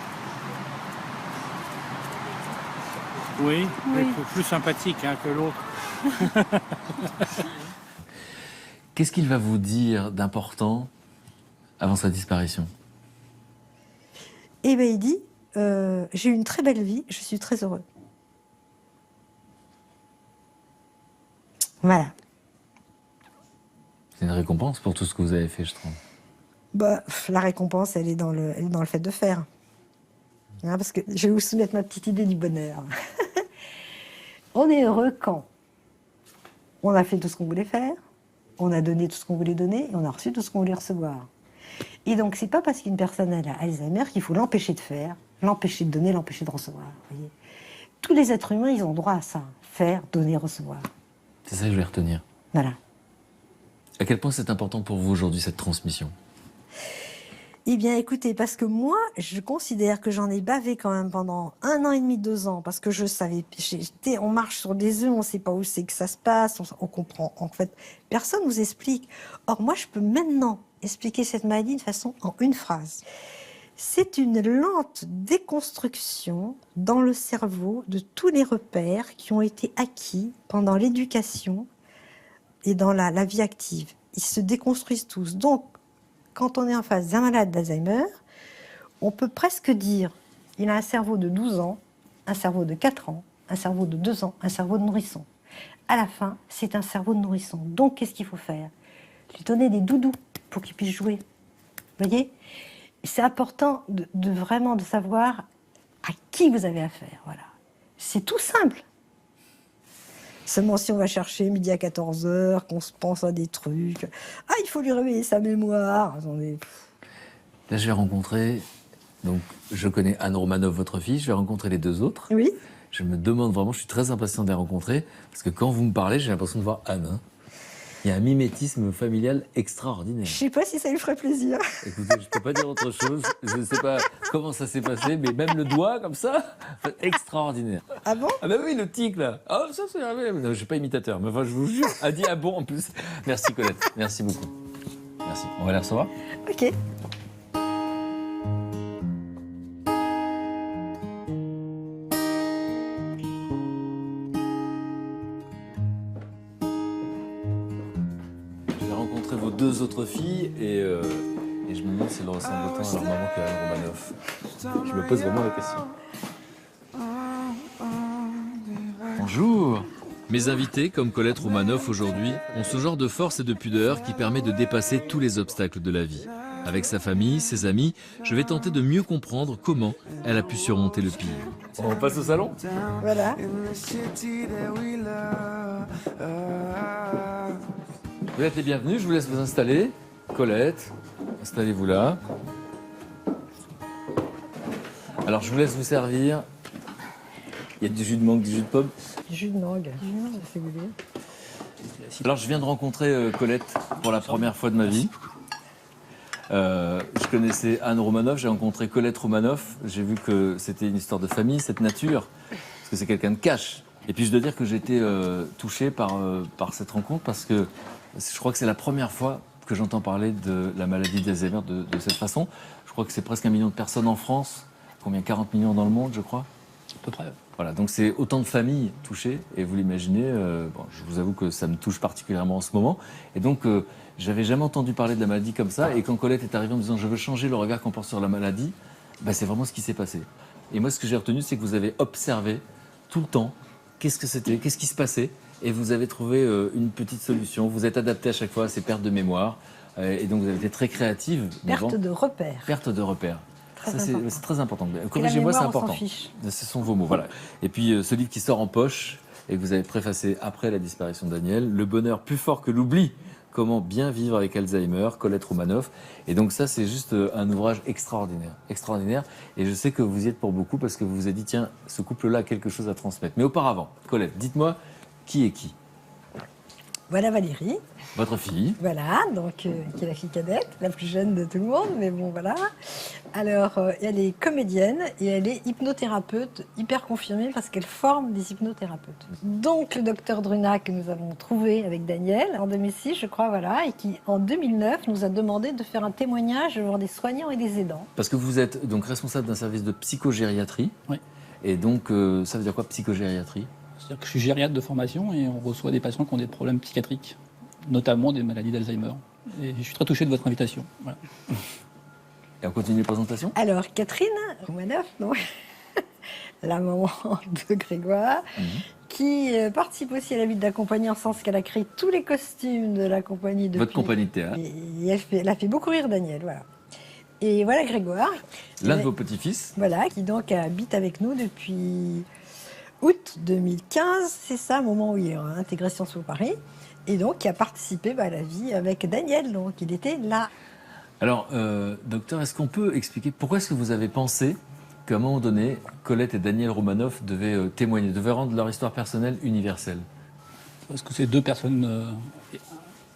Oui, Oui. plus sympathique que l'autre. Qu'est-ce qu'il va vous dire d'important avant sa disparition? Et bien il dit, j'ai eu une très belle vie, je suis très heureux. Voilà. C'est une récompense pour tout ce que vous avez fait, je trouve. Bah, la récompense, elle est dans le fait de faire. Hein, parce que je vais vous soumettre ma petite idée du bonheur. On est heureux quand on a fait tout ce qu'on voulait faire, on a donné tout ce qu'on voulait donner et on a reçu tout ce qu'on voulait recevoir. Et donc, c'est pas parce qu'une personne a Alzheimer qu'il faut l'empêcher de faire, l'empêcher de donner, l'empêcher de recevoir. Vous voyez, tous les êtres humains, ils ont droit à ça. Faire, donner, recevoir. C'est ça que je vais retenir. Voilà. À quel point c'est important pour vous aujourd'hui, cette transmission? Eh bien, écoutez, parce que moi, je considère que j'en ai bavé quand même pendant 1 an et demi, 2 ans, parce que je savais, on marche sur des œufs, on ne sait pas où c'est que ça se passe, on comprend. En fait, personne nous explique. Or, moi, je peux maintenant expliquer cette maladie de façon en une phrase. C'est une lente déconstruction dans le cerveau de tous les repères qui ont été acquis pendant l'éducation et dans la vie active. Ils se déconstruisent tous. Donc, quand on est en face d'un malade d'Alzheimer, on peut presque dire il a un cerveau de 12 ans, un cerveau de 4 ans, un cerveau de 2 ans, un cerveau de nourrisson. À la fin, c'est un cerveau de nourrisson. Donc, qu'est-ce qu'il faut faire? Lui donner des doudous pour qu'il puisse jouer. Vous voyez? C'est important de vraiment de savoir à qui vous avez affaire. Voilà. C'est tout simple. Seulement si on va chercher midi à 14h, qu'on se pense à des trucs. Ah, il faut lui réveiller sa mémoire. Attendez. Là, je vais rencontrer... Donc, je connais Anne Romanoff, votre fille. Je vais rencontrer les 2 autres. Oui. Je me demande vraiment, je suis très impatient de les rencontrer. Parce que quand vous me parlez, j'ai l'impression de voir Anne. Hein. Il y a un mimétisme familial extraordinaire. Je ne sais pas si ça lui ferait plaisir. Écoutez, je ne peux pas dire autre chose. Je ne sais pas comment ça s'est passé, mais même le doigt, comme ça, extraordinaire. Ah bon? Ah ben oui, le tic, là. Ah, ça, c'est... Je ne suis pas imitateur, mais enfin, je vous jure. A dit ah bon, en plus. Merci, Colette. Merci beaucoup. Merci. On va les recevoir? Ok. Je vais rencontrer vos 2 autres filles et je me demande si elles ressemblent autant à leur maman qu'à Anne Romanoff. Je me pose vraiment la question. Bonjour. Mes invités, comme Colette Romanoff aujourd'hui, ont ce genre de force et de pudeur qui permet de dépasser tous les obstacles de la vie. Avec sa famille, ses amis, je vais tenter de mieux comprendre comment elle a pu surmonter le pire. On passe au salon? Voilà. Vous êtes les bienvenus, je vous laisse vous installer. Colette, installez-vous là. Alors je vous laisse vous servir. Il y a du jus de mangue, du jus de pomme. Jus de mangue. Si vous voulez. Alors je viens de rencontrer Colette pour la première fois de ma vie. Je connaissais Anne Romanoff, j'ai rencontré Colette Romanoff. J'ai vu que c'était une histoire de famille, cette nature, parce que c'est quelqu'un de cash. Et puis je dois dire que j'ai été touché par cette rencontre parce que je crois que c'est la première fois que j'entends parler de la maladie d'Alzheimer de cette façon. Je crois que c'est presque 1 million de personnes en France. Combien? 40 millions dans le monde, je crois? À peu près. Voilà, donc c'est autant de familles touchées. Et vous l'imaginez, bon, je vous avoue que ça me touche particulièrement en ce moment. Et donc, j'avais jamais entendu parler de la maladie comme ça. Et quand Colette est arrivée en me disant « je veux changer le regard qu'on porte sur la maladie », bah, c'est vraiment ce qui s'est passé. Et moi, ce que j'ai retenu, c'est que vous avez observé tout le temps qu'est-ce que c'était, qu'est-ce qui se passait. Et vous avez trouvé une petite solution. Vous êtes adapté à chaque fois à ces pertes de mémoire. Et donc, vous avez été très créative. Perte de repères. Perte de repères. Très Ça, important. c'est très important. Et la Corrigez-moi, c'est mémoire, on s'en important. fiche. Ce sont vos mots, voilà. Et puis, ce livre qui sort en poche et que vous avez préfacé après la disparition de Daniel, Le bonheur plus fort que l'oubli, comment bien vivre avec Alzheimer, Colette Romanoff. Et donc ça, c'est juste un ouvrage extraordinaire, extraordinaire. Et je sais que vous y êtes pour beaucoup parce que vous vous êtes dit, tiens, ce couple-là a quelque chose à transmettre. Mais auparavant, Colette, dites-moi, qui est qui? Voilà Valérie. Votre fille. Voilà, donc qui est la fille cadette, la plus jeune de tout le monde, mais bon voilà. Alors, elle est comédienne et elle est hypnothérapeute, hyper confirmée parce qu'elle forme des hypnothérapeutes. Donc le docteur Druna que nous avons trouvé avec Daniel en 2006, je crois, voilà, et qui en 2009 nous a demandé de faire un témoignage devant des soignants et des aidants. Parce que vous êtes donc responsable d'un service de psychogériatrie. Oui. Et donc, ça veut dire quoi, psychogériatrie? C'est-à-dire que je suis gériatre de formation et on reçoit des patients qui ont des problèmes psychiatriques, notamment des maladies d'Alzheimer. Et je suis très touché de votre invitation. Voilà. Et on continue la présentation? Alors, Catherine Romanoff, donc, la maman de Grégoire, qui participe aussi à la vie de la compagnie en sens qu'elle a créé tous les costumes de la compagnie depuis. Votre compagnie de théâtre. Et elle a fait beaucoup rire Daniel, voilà. Et voilà Grégoire. L'un de vos petits-fils. Voilà, qui donc habite avec nous depuis août 2015, c'est ça, au moment où il a intégré Sciences Po Paris, et donc qui a participé à la vie avec Daniel, donc il était là. Alors, docteur, est-ce qu'on peut expliquer pourquoi est-ce que vous avez pensé qu'à un moment donné, Colette et Daniel Romanoff devaient témoigner, devaient rendre leur histoire personnelle universelle? Parce que c'est deux personnes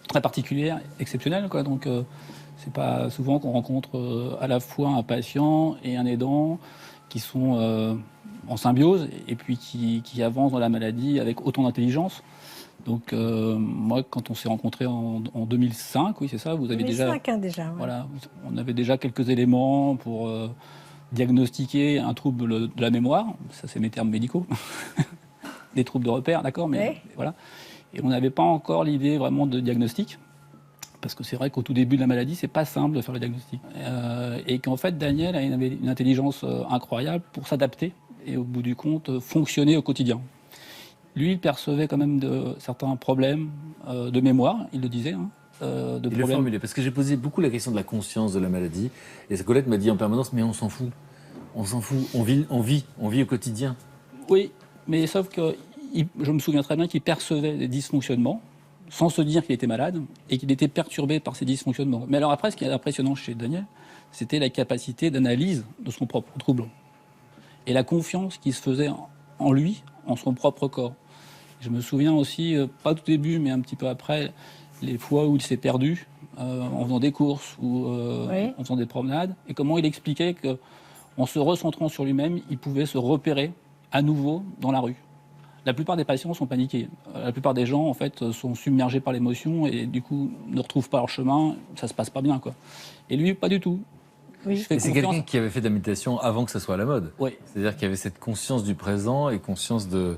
très particulières, exceptionnelles, quoi. Donc, c'est pas souvent qu'on rencontre à la fois un patient et un aidant qui sont en symbiose et puis qui avancent dans la maladie avec autant d'intelligence. Donc, moi, quand on s'est rencontrés en 2005, oui, c'est ça, vous avez 2005, déjà. Ouais. Voilà, on avait déjà quelques éléments pour diagnostiquer un trouble de la mémoire. Ça, c'est mes termes médicaux. Des troubles de repère, d'accord, mais Ouais. voilà. Et on n'avait pas encore l'idée vraiment de diagnostic. Parce que c'est vrai qu'au tout début de la maladie, c'est pas simple de faire le diagnostic. Et qu'en fait, Daniel avait une intelligence incroyable pour s'adapter et au bout du compte, fonctionner au quotidien. Lui, il percevait quand même certains problèmes de mémoire, il le disait. Il le formulait, parce que j'ai posé beaucoup la question de la conscience de la maladie. Et Colette m'a dit en permanence, mais on s'en fout. On s'en fout. On vit au quotidien. Oui, mais sauf que je me souviens très bien qu'il percevait des dysfonctionnements sans se dire qu'il était malade et qu'il était perturbé par ces dysfonctionnements. Mais alors après, ce qui est impressionnant chez Daniel, c'était la capacité d'analyse de son propre trouble et la confiance qu'il se faisait en lui, en son propre corps. Je me souviens aussi, pas tout début, mais un petit peu après, les fois où il s'est perdu en faisant des courses ou Oui. en faisant des promenades, et comment il expliquait qu'en se recentrant sur lui-même, il pouvait se repérer à nouveau dans la rue. La plupart des patients sont paniqués. La plupart des gens, en fait, sont submergés par l'émotion et du coup ne retrouvent pas leur chemin. Ça se passe pas bien, quoi. Et lui, pas du tout. Oui. Je fais Et c'est confiance. quelqu'un qui avait fait de la méditation avant que ça soit à la mode. Oui. C'est-à-dire qu'il y avait cette conscience du présent et conscience de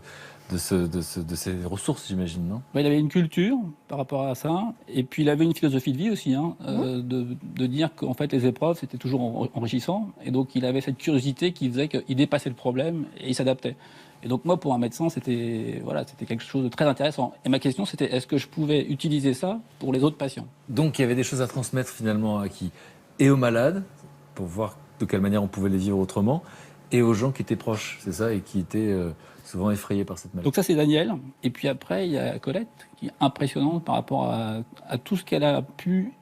ses ressources, j'imagine, non? Il avait une culture par rapport à ça, et puis il avait une philosophie de vie aussi, de dire qu'en fait les épreuves c'était toujours enrichissant, et donc il avait cette curiosité qui faisait qu'il dépassait le problème et il s'adaptait. Et donc moi pour un médecin c'était quelque chose de très intéressant. Et ma question c'était est-ce que je pouvais utiliser ça pour les autres patients? Donc il y avait des choses à transmettre finalement à qui? Et aux malades, pour voir de quelle manière on pouvait les vivre autrement, et aux gens qui étaient proches, c'est ça, et qui étaient souvent effrayés par cette maladie. Donc ça c'est Daniel, et puis après il y a Colette qui est impressionnante par rapport à tout ce qu'elle a pu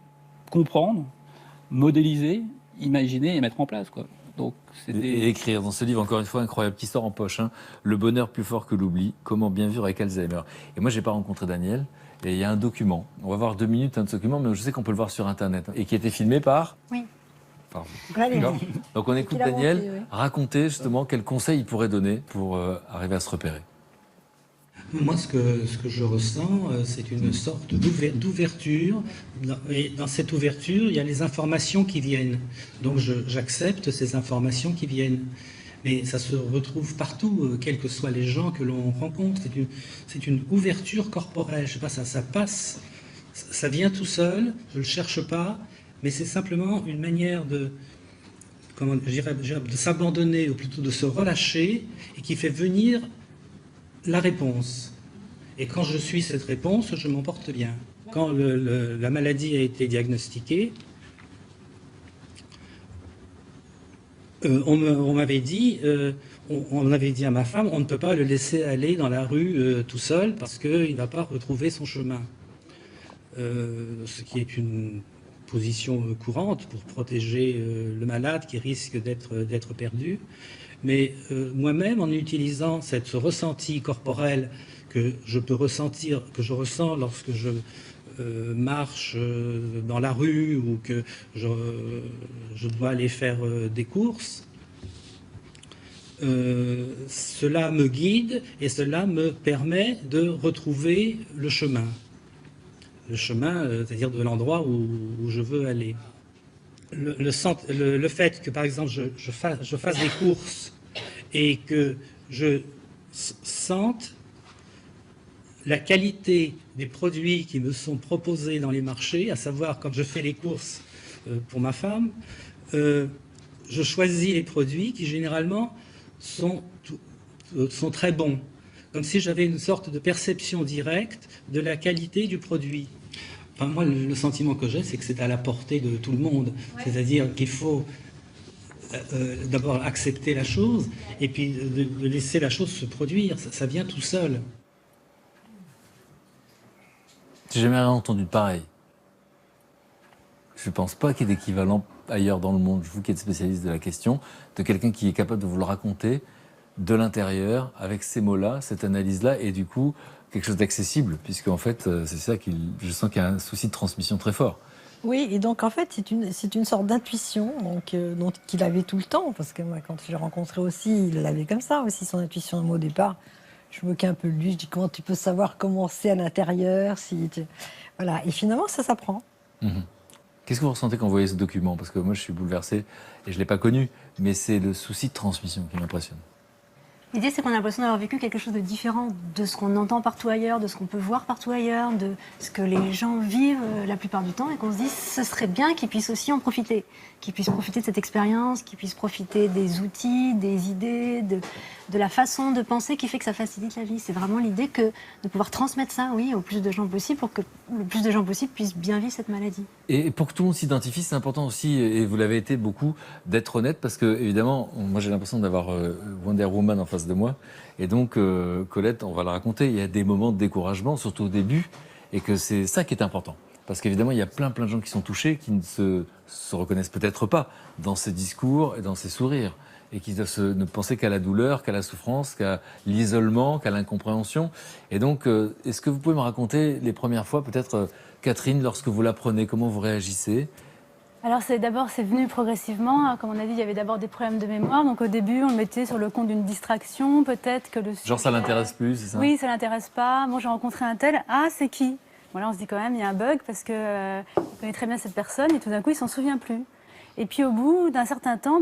comprendre, modéliser, imaginer et mettre en place, quoi. Donc Et écrire dans ce livre, encore une fois, incroyable, qui sort en poche, hein, Le bonheur plus fort que l'oubli, comment bien vivre avec Alzheimer. Et moi, j'ai pas rencontré Daniel, et il y a un document. On va voir 2 minutes de ce document, mais je sais qu'on peut le voir sur Internet, hein, et qui a été filmé par... Oui. Pardon. Valérie. D'accord. Donc on écoute Qu'il a Daniel monté, oui. raconter justement quels conseils il pourrait donner pour arriver à se repérer. Moi, ce que je ressens, c'est une sorte d'ouverture. Et dans cette ouverture, il y a les informations qui viennent. Donc, j'accepte ces informations qui viennent. Mais ça se retrouve partout, quels que soient les gens que l'on rencontre. C'est une ouverture corporelle. Je sais pas, ça passe, ça vient tout seul. Je le cherche pas, mais c'est simplement une manière de s'abandonner, ou plutôt de se relâcher, et qui fait venir la réponse. Et quand je suis cette réponse, je m'en porte bien. Quand la maladie a été diagnostiquée, on m'avait dit, on avait dit à ma femme, on ne peut pas le laisser aller dans la rue tout seul parce qu'il ne va pas retrouver son chemin. Ce qui est une position courante pour protéger le malade qui risque d'être perdu. Mais moi-même, en utilisant ce ressenti corporel que je peux ressentir, que je ressens lorsque je marche dans la rue ou que je dois aller faire des courses, cela me guide et cela me permet de retrouver le chemin. Le chemin, c'est-à-dire de l'endroit où je veux aller. Le fait que, par exemple, je fasse des courses et que je sente la qualité des produits qui me sont proposés dans les marchés, à savoir quand je fais les courses pour ma femme, je choisis les produits qui généralement sont très bons, comme si j'avais une sorte de perception directe de la qualité du produit. Enfin, moi, le sentiment que j'ai, c'est que c'est à la portée de tout le monde. Ouais. C'est-à-dire qu'il faut d'abord accepter la chose et puis de laisser la chose se produire. Ça vient tout seul. J'ai jamais rien entendu de pareil. Je ne pense pas qu'il y ait d'équivalent ailleurs dans le monde, vous qui êtes spécialiste de la question, de quelqu'un qui est capable de vous le raconter de l'intérieur, avec ces mots-là, cette analyse-là, et du coup, quelque chose d'accessible, puisque en fait, c'est ça je sens qu'il y a un souci de transmission très fort. Oui, et donc en fait, c'est une sorte d'intuition qu'il avait tout le temps, parce que moi, quand je l'ai rencontré aussi, il l'avait comme ça aussi, son intuition. Moi, au départ, je me moquais un peu de lui, je dis comment tu peux savoir comment c'est à l'intérieur, voilà, et finalement, ça s'apprend. Mmh. Qu'est-ce que vous ressentez quand vous voyez ce document? Parce que moi, je suis bouleversé, et je ne l'ai pas connu, mais c'est le souci de transmission qui m'impressionne. L'idée, c'est qu'on a l'impression d'avoir vécu quelque chose de différent de ce qu'on entend partout ailleurs, de ce qu'on peut voir partout ailleurs, de ce que les gens vivent la plupart du temps, et qu'on se dit ce serait bien qu'ils puissent aussi en profiter, qu'ils puissent profiter de cette expérience, qu'ils puissent profiter des outils, des idées, de la façon de penser qui fait que ça facilite la vie. C'est vraiment l'idée que de pouvoir transmettre ça, oui, au plus de gens possible, pour que le plus de gens possible puissent bien vivre cette maladie. Et pour que tout le monde s'identifie, c'est important aussi, et vous l'avez été beaucoup, d'être honnête, parce que évidemment, moi j'ai l'impression d'avoir Wonder Woman en face de moi, et donc Colette, on va le raconter, il y a des moments de découragement, surtout au début, et que c'est ça qui est important. Parce qu'évidemment, il y a plein de gens qui sont touchés, qui ne se reconnaissent peut-être pas dans ces discours et dans ces sourires, et qui ne pensaient qu'à la douleur, qu'à la souffrance, qu'à l'isolement, qu'à l'incompréhension. Et donc, est-ce que vous pouvez me raconter les premières fois, peut-être, Catherine, lorsque vous l'apprenez, comment vous réagissez? Alors d'abord, c'est venu progressivement. Comme on a dit, il y avait d'abord des problèmes de mémoire. Donc au début, on le mettait sur le compte d'une distraction, peut-être que le sujet... Genre ça l'intéresse plus, c'est ça? Oui, ça l'intéresse pas. Moi, j'ai rencontré un tel. Ah, c'est qui? Voilà, on se dit quand même, il y a un bug parce qu'il connaît très bien cette personne et tout d'un coup, il s'en souvient plus. Et puis au bout d'un certain temps,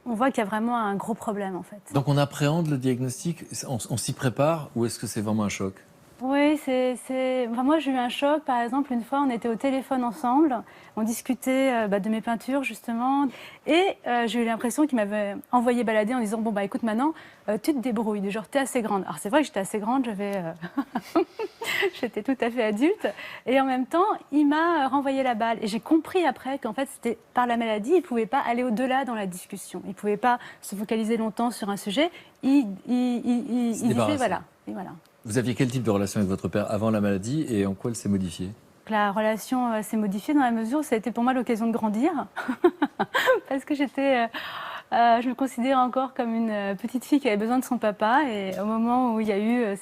on voit qu'il y a vraiment un gros problème en fait. Donc on appréhende le diagnostic, on s'y prépare ou est-ce que c'est vraiment un choc? Oui, enfin, moi j'ai eu un choc. Par exemple, une fois, on était au téléphone ensemble, on discutait de mes peintures justement, et j'ai eu l'impression qu'il m'avait envoyé balader en disant bon écoute maintenant, tu te débrouilles, du genre t'es assez grande. Alors c'est vrai que j'étais assez grande, j'étais tout à fait adulte, et en même temps, il m'a renvoyé la balle. Et j'ai compris après qu'en fait c'était par la maladie, il pouvait pas aller au-delà dans la discussion, il pouvait pas se focaliser longtemps sur un sujet. Il disait voilà, et voilà. Vous aviez quel type de relation avec votre père avant la maladie et en quoi elle s'est modifiée? La relation s'est modifiée dans la mesure où ça a été pour moi l'occasion de grandir. Parce que je me considère encore comme une petite fille qui avait besoin de son papa. Et au moment où il y a eu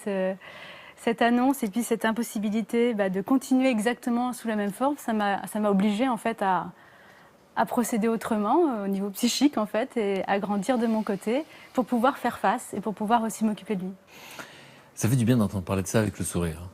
cette annonce et puis cette impossibilité de continuer exactement sous la même forme, ça m'a obligée en fait à procéder autrement au niveau psychique en fait et à grandir de mon côté pour pouvoir faire face et pour pouvoir aussi m'occuper de lui. Ça fait du bien d'entendre parler de ça avec le sourire.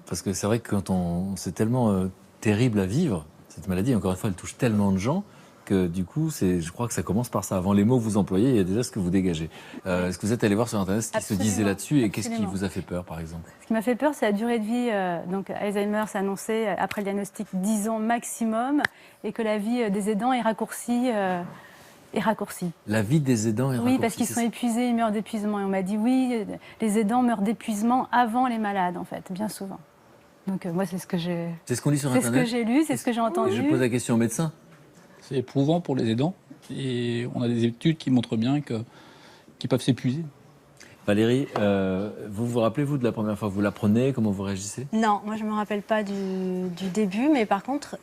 Parce que c'est vrai que quand c'est tellement terrible à vivre, cette maladie, encore une fois, elle touche tellement de gens, que du coup, je crois que ça commence par ça. Avant les mots que vous employez, il y a déjà ce que vous dégagez. Est-ce que vous êtes allé voir sur Internet ce qui se disait là-dessus et qu'est-ce qui vous a fait peur, par exemple? Ce qui m'a fait peur, c'est la durée de vie. Donc Alzheimer s'est annoncé après le diagnostic 10 ans maximum et que la vie des aidants est raccourcie. La vie des aidants est raccourcie? Oui, parce qu'ils sont épuisés, ils meurent d'épuisement. Et on m'a dit oui, les aidants meurent d'épuisement avant les malades, en fait, bien souvent. Donc moi, c'est ce que j'ai... C'est ce qu'on lit sur Internet? C'est ce que j'ai lu, c'est ce que j'ai entendu. Et je pose la question au médecin. C'est éprouvant pour les aidants. Et on a des études qui montrent bien qu'ils peuvent s'épuiser. Valérie, vous vous rappelez, vous, de la première fois? Vous l'apprenez? Comment vous réagissez? Non, moi je ne me rappelle pas du début, mais par contre,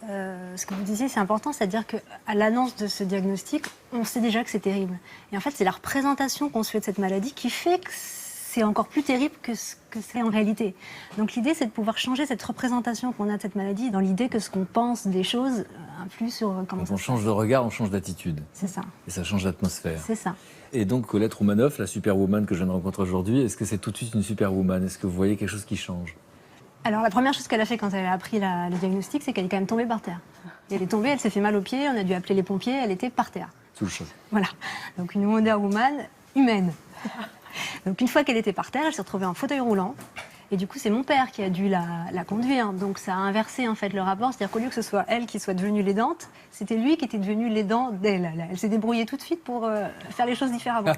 ce que vous disiez, c'est important, c'est-à-dire qu'à l'annonce de ce diagnostic, on sait déjà que c'est terrible. Et en fait, c'est la représentation qu'on se fait de cette maladie qui fait que c'est encore plus terrible que ce que c'est en réalité. Donc l'idée, c'est de pouvoir changer cette représentation qu'on a de cette maladie dans l'idée que ce qu'on pense des choses influe sur comment Quand ça on se change passe. de regard, on change d'attitude. C'est ça, Et ça change l'atmosphère. c'est ça. Et donc, Colette Roumanoff, la superwoman que je viens de rencontrer aujourd'hui, est-ce que c'est tout de suite une superwoman? Est-ce que vous voyez quelque chose qui change? Alors la première chose qu'elle a fait quand elle a appris le diagnostic, c'est qu'elle est quand même tombée par terre. Et elle est tombée, elle s'est fait mal aux pieds, on a dû appeler les pompiers, elle était par terre. Sous le choc. Voilà, donc une Wonder Woman humaine. Donc une fois qu'elle était par terre, elle s'est retrouvée en fauteuil roulant. Et du coup, c'est mon père qui a dû la conduire. Donc ça a inversé en fait le rapport. C'est-à-dire qu'au lieu que ce soit elle qui soit devenue l'aidante, c'était lui qui était devenu l'aidant d'elle. Elle s'est débrouillée tout de suite pour faire les choses différemment.